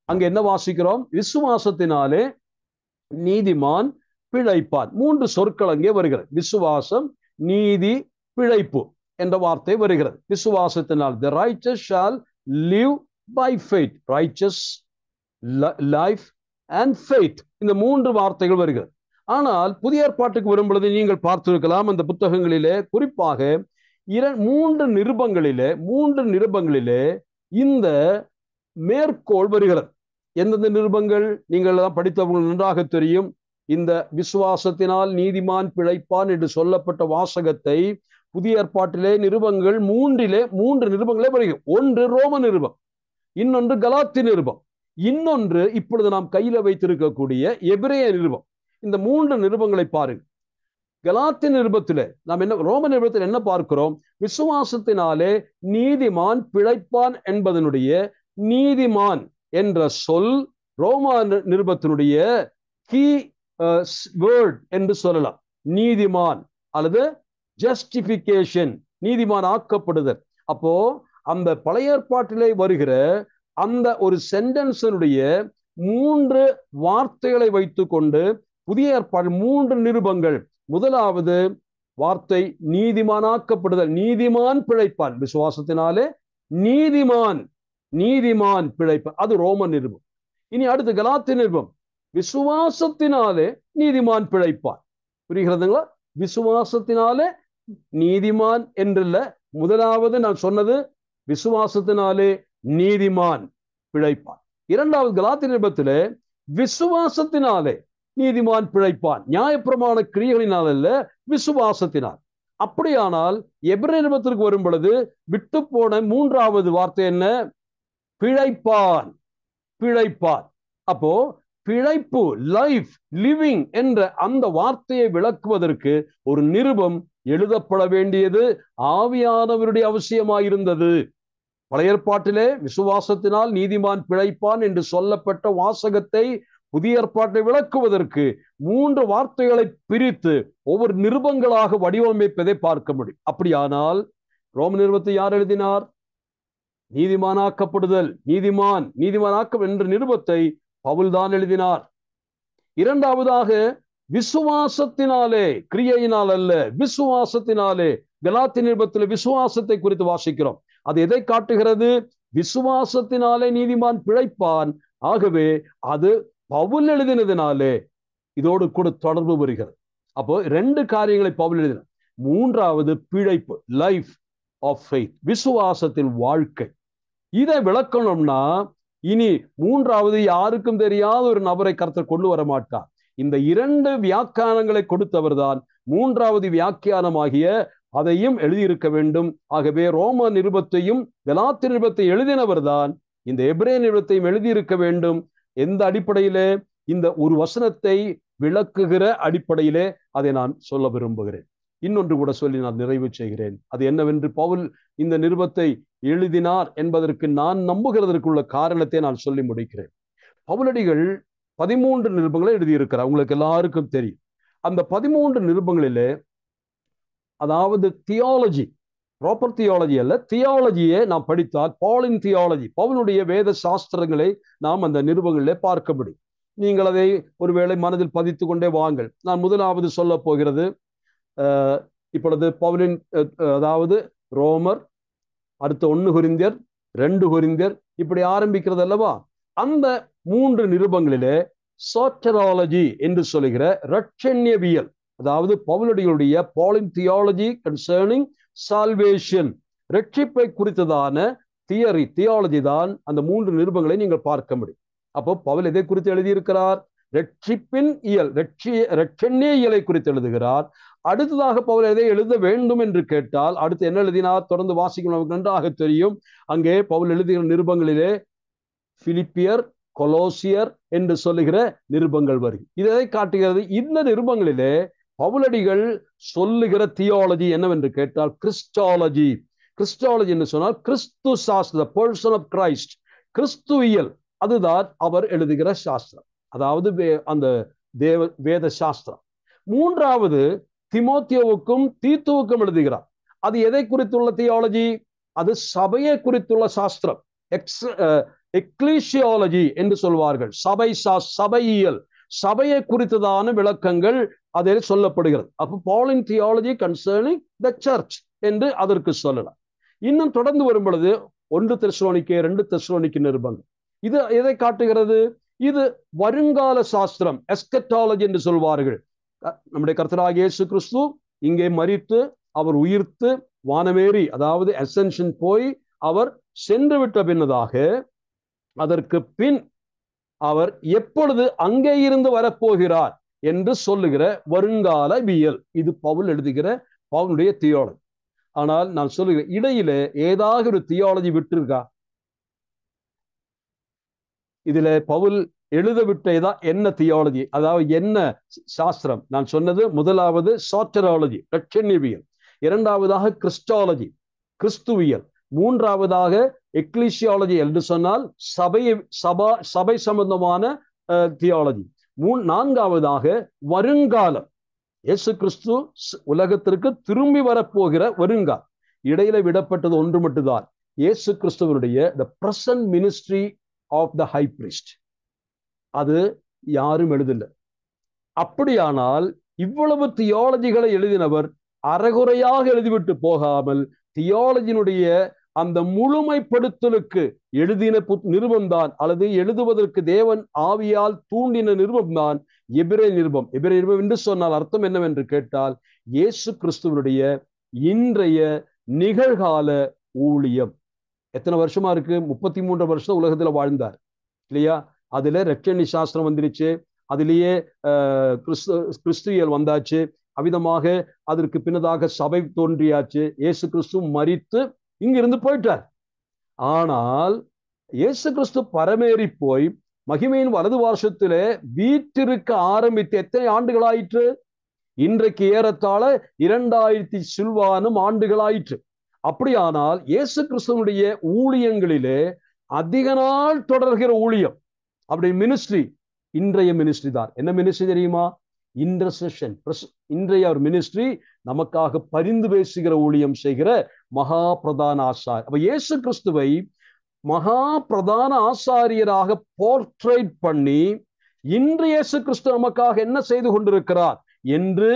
A: அங்க என்ன வாசிக்கிறோம்? விசுவாசத்தினாலே நீதிமான் பிழைப்பான். 3 சொற்கள் அங்கே வருகிறது. விசுவாசம், நீதி, பிழைப்பு என்ற வார்த்தை வருகிறது. விசுவாசத்தினால் the righteous shall live by faith. righteous, life and faith. இந்த 3 வார்த்தைகள் வருகிறது. ஆனால் புதிய ஏற்பாட்டுக்கு வரும் பொழுது நீங்கள் பார்த்திருக்கலாம், அந்த புத்தகங்களிலே குறிப்பாக 3 நிருபங்களிலே இந்த மேற்கோள் வருகிறது. எந்தெந்த நிருபங்கள்? நீங்கள் தான் படித்தவர்கள் நன்றாக தெரியும். இந்த விசுவாசத்தினால் நீதிமான் பிழைப்பான் என்று சொல்லப்பட்ட வாசகத்தை புதிய ஏற்பாட்டிலே நிருபங்கள் 3 நிருபங்களே வருகிறது. ஒன்று ரோம நிருபம், இன்னொன்று கலாத்தி நிருபம், இன்னொன்று இப்பொழுது நாம் கையில வைத்திருக்கக்கூடிய எபிரேய நிருபம். இந்த 3 நிருபங்களை பாருங்க. கலாத்தி நிருபத்திலே நாம் என்ன, ரோம நிருபத்தில் என்ன பார்க்கிறோம்? விசுவாசத்தினாலே நீதிமான் பிழைப்பான் என்பதனுடைய நீதிமான் என்ற சொல் ரோமா நிருபத்தினுடைய கீ வேர்ட் என்று சொல்லலாம். நீதிமான் அல்லது ஜஸ்டிபிகேஷன், நீதிமான் ஆக்கப்படுதல். அப்போ அந்த பழைய ஏற்பாட்டிலே வருகிற அந்த ஒரு சென்டென்ஸினுடைய 3 வார்த்தைகளை வைத்துக்கொண்டு புதிய ஏற்பாடு 3 நிருபங்கள். முதலாவது வார்த்தை நீதிமானாக்கப்படுதல், நீதிமான் பிழைப்பான். விசுவாசத்தினாலே நீதிமான் பிழைப்பான், அது ரோம நிருபம். இனி அடுத்து கலாத்தி நிருபம், விசுவாசத்தினாலே நீதிமான் பிழைப்பான். புரிகிறதுங்களா? விசுவாசத்தினாலே நீதிமான் என்றல்ல, முதலாவது நான் சொன்னது விசுவாசத்தினாலே நீதிமான் பிழைப்பான். இரண்டாவது கலாத்தி நிருபத்திலே விசுவாசத்தினாலே நீதிமான் பிழைப்பான், நியாயப்பிரமாண கிரியைகளினால் அல்ல, விசுவாசத்தினால். அப்படியானால் எபிரேய நிருபத்திற்கு வரும் பொழுது விட்டு போன 3வது வார்த்தை என்ன? பிழைப்பான். அப்போ பிழைப்பு, லைஃப், லிவிங் என்ற அந்த வார்த்தையை விளக்குவதற்கு ஒரு நிருபம் எழுதப்பட வேண்டியது ஆவியானவருடைய அவசியமாயிருந்தது. பழைய ஏற்பாட்டிலே விசுவாசத்தினால் நீதிமான் பிழைப்பான் என்று சொல்லப்பட்ட வாசகத்தை புதிய ஏற்பாட்டை விளக்குவதற்கு 3 வார்த்தைகளை பிரித்து ஒவ்வொரு நிருபங்களாக வடிவமைப்பதை பார்க்க முடியும். அப்படியானால் ரோம நிருபத்தை யார் எழுதினார்? நீதிமானாக்கப்படுதல், நீதிமானாக்க என்ற நிருபத்தை பவுல் தான் எழுதினார். இரண்டாவதாக விசுவாசத்தினாலே, கிரியையினால் அல்ல, விசுவாசத்தினாலே கலாத்தி நிருபத்தில் விசுவாசத்தை குறித்து வாசிக்கிறோம். அது எதை காட்டுகிறது? விசுவாசத்தினாலே நீதிமான் பிழைப்பான். ஆகவே அது பவுல் எழுதினதினாலே இதோடு கூட தொடர்பு வருகிறது. அப்போ 2 காரியங்களை பவுல் எழுதினார். 3வது பிழைப்பு, லைஃப் ஆஃப் ஃபெய்த், விசுவாசத்தின் வாழ்க்கை. இதை விளக்கணும்னா இனி 3வது யாருக்கும் தெரியாத ஒரு நபரை கர்த்தர் கொண்டு வர மாட்டார். இந்த 2 வியாக்கியானங்களை கொடுத்தவர் தான் 3வது வியாக்கியானமாகிய அதையும் எழுதியிருக்க வேண்டும். ஆகவே ரோம நிருபத்தையும் கலாத்தி நிருபத்தை எழுதினவர் தான் இந்த எபிரேய நிருபத்தையும் எழுதியிருக்க வேண்டும். எந்த அடிப்படையிலே? இந்த ஒரு வசனத்தை விளக்குகிற அடிப்படையிலே அதை நான் சொல்ல விரும்புகிறேன். இன்னொன்று கூட சொல்லி நான் நிறைவு செய்கிறேன். அது என்னவென்று, பவுல் இந்த நிருபத்தை எழுதினார் என்பதற்கு நான் நம்புகிறதற்குள்ள காரணத்தை நான் சொல்லி முடிக்கிறேன். பவுலடிகள் 13 நிருபங்களை எழுதியிருக்கிறார். உங்களுக்கு எல்லாருக்கும் தெரியும். அந்த 13 நிருபங்களிலே, அதாவது தியாலஜி, ப்ராப்பர் தியாலஜி அல்ல, தியாலஜியை நாம் படித்தால் பாலின் தியாலஜி, பவுலுடைய வேத சாஸ்திரங்களை நாம் அந்த நிருபங்களிலே பார்க்க முடியும். நீங்கள் அதை ஒருவேளை மனதில் பதித்து கொண்டே வாங்கள். நான் முதலாவது சொல்ல போகிறது, இப்பொழுது பவுலின், அதாவது ரோமர், அடுத்த 1 கொரிந்தியர், 2 கொரிந்தியர், இப்படி ஆரம்பிக்கிறது அல்லவா? அந்த 3 நிருபங்களிலே சோட்டராலஜி என்று சொல்லுகிற இரட்சண்யவியல், அதாவது பவுலடிகளுடைய பாலின் தியாலஜி கன்சர்னிங் சால்வேஷன், ரட்சிப்பை குறித்ததான தியாலஜி தான் அந்த 3 நிருபங்களை நீங்கள் பார்க்க முடியும். அப்போ பவுல் எதை குறித்து எழுதியிருக்கிறார்? ரட்சிப்பின் இயல், இரட்சண்ய இயலை குறித்து எழுதுகிறார். அடுத்ததாக பவுல் எதை எழுத வேண்டும் என்று கேட்டால் அடுத்து என்ன எழுதினார்? தொடர்ந்து வாசிக்கும், நமக்கு நன்றாக தெரியும். அங்கே பவுல் எழுதுகிற நிருபங்களிலே பிலிப்பியர், கொலோசியர் என்று சொல்லுகிற நிருபங்கள் வருகிறது. இதை காட்டுகிறது. இந்த நிருபங்களிலே பவுலடிகள் சொல்லுகிற தியாலஜி என்னவென்று கேட்டால் கிறிஸ்டாலஜி. கிறிஸ்டாலஜி என்று சொன்னால் கிறிஸ்து சாஸ்திரம், பர்சன் ஆஃப் கிரைஸ்ட், கிறிஸ்துவியல், அதுதான் அவர் எழுதுகிற சாஸ்திரம். அதாவது அந்த வேத சாஸ்திரம். மூன்றாவது திமோத்தேயுவுக்கும் தீத்துவுக்கும் எழுதுகிறார். அது எதை குறித்துள்ள தியாலஜி? அது சபையை குறித்துள்ள சாஸ்திரம், எக்லீசியாலஜி என்று சொல்வார்கள். சபையியல், சபையை குறித்ததான விளக்கங்கள் அதில் சொல்லப்படுகிறது. அப்போ பாலின் தியாலஜி கன்சர்னிங் த சர்ச் என்று அதற்கு சொல்லலாம். இன்னும் தொடர்ந்து வரும் பொழுது 1 தெசலோனிக்கே 2 தெசலோனிக்கே நிருபங்கள் இது எதை காட்டுகிறது? இது வருங்கால சாஸ்திரம், எஸ்கட்டாலஜி என்று சொல்வார்கள். நம்முடைய கர்த்தராகிய இயேசு கிறிஸ்து இங்கே மரித்து அவர் உயிர்த்து வானமேறி, அதாவது அசென்ஷன் போய் அவர் சென்று விட்ட பின்னதாக அதற்கு பின் அவர் எப்பொழுது அங்கே இருந்து வரப்போகிறார் என்று சொல்லுகிற வருங்காலவியல். இது பவுல் எழுதுகிற பவுலுடைய தியாலஜி. ஆனால் நான் சொல்லுகிறேன், இடையில ஏதாவது ஒரு தியாலஜி விட்டு இருக்கா? இதுல பவுல் எழுத விட்டதான் என்ன தியாலஜி, அதாவது என்ன சாஸ்திரம்? நான் சொன்னது முதலாவது சாட்டராலஜி, ரட்சண்யவியல். இரண்டாவதாக கிறிஸ்டாலஜி, கிறிஸ்துவியல். மூன்றாவதாக எக்லீசியாலஜி என்று சொன்னால் சபை சம்பந்தமான தியாலஜி. நான்காவதாக வருங்காலம், இயேசு கிறிஸ்து உலகத்திற்கு திரும்பி வரப்போகிற வருங்காலம். இடையில விடப்பட்டது ஒன்று மட்டும்தான், இயேசு கிறிஸ்துவனுடைய the present ministry of the high priest. அது யாரும் எழுதல. அப்படியானால் இவ்வளவு தியாலஜிகளை எழுதினவர் அறகுறையாக எழுதிவிட்டு போகாமல் தியாலஜியினுடைய அந்த முழுமைப்படுத்தலுக்கு எழுதின நிருபம்தான், அல்லது எழுதுவதற்கு தேவன் ஆவியால் தூண்டின நிருபம்தான் எபிரேய நிருபம். எபிரேய நிருபம் என்று சொன்னால் அர்த்தம் என்னவென்று கேட்டால், இயேசு கிறிஸ்துவனுடைய இன்றைய நிகழ்கால ஊழியம். எத்தனை வருஷமா இருக்கு? 33 வருஷம் உலகத்துல வாழ்ந்தார் இல்லையா? அதுல ரட்சணி சாஸ்திரம் வந்துருச்சு, அதிலேயே கிறிஸ்துவியல் வந்தாச்சு. அவ்விதமாக அதற்கு பின்னதாக சபை தோன்றியாச்சு. இயேசு கிறிஸ்து மரித்து இங்கிருந்து போயிட்டார். ஆனால் இயேசு கிறிஸ்து பரமேறி போய் மகிமையின் வலது வருஷத்திலே வீற்றிருக்க ஆரம்பித்து எத்தனை ஆண்டுகளாயிற்று? இன்றைக்கு ஏறத்தாழ 2000 சில்வானும் ஆண்டுகளாயிற்று. அப்படியானால் இயேசு கிறிஸ்துவனுடைய ஊழியங்களிலே அதிக நாள் தொடர்கிற ஊழியம், அப்படி மினிஸ்ட்ரி இன்றைய மினிஸ்ட்ரி தான். என்ன மினிஸ்ட்ரி தெரியுமா? இன்டர்செஷன். இன்றைய ஒரு மினிஸ்ட்ரி நமக்காக பரிந்து பேசுகிற ஊழியம் செய்கிற மகா பிரதான ஆசாரியர். அப்ப இயேசு கிறிஸ்துவை மகா பிரதான ஆசாரியராக போர்ட்ரேட் பண்ணி இன்று இயேசு கிறிஸ்து நமக்காக என்ன செய்து கொண்டிருக்கிறார் என்று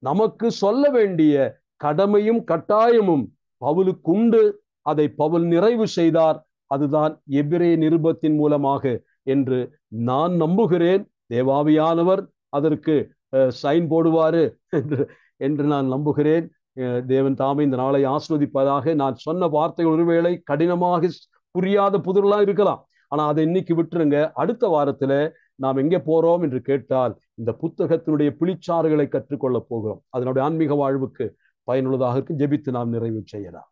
A: நமக்கு சொல்ல வேண்டிய கடமையும் கட்டாயமும் பவுலுக்குண்டு. அதை பவுல் நிறைவு செய்தார். அதுதான் எபிரேய நிருபத்தின் மூலமாக என்று நான் நம்புகிறேன். தேவாவியானவர் அதற்கு சைன் போடுவாரு என்று நான் நம்புகிறேன். தேவன் தாமே இந்த நாளை ஆஸ்வதிப்பதாக. நான் சொன்ன வார்த்தைகள் ஒருவேளை கடினமாக புரியாத புதிரெல்லாம் இருக்கலாம், ஆனா அதை இன்னைக்கு விட்டுருங்க. அடுத்த வாரத்துல நாம் எங்கே போறோம் என்று கேட்டால், இந்த புத்தகத்தினுடைய பிழிச்சாறுகளை கற்றுக்கொள்ள போகிறோம். அதனுடைய ஆன்மீக வாழ்வுக்கு பயனுள்ளதாக ஜெபித்து நாம் நிறைவு செய்யலாம்.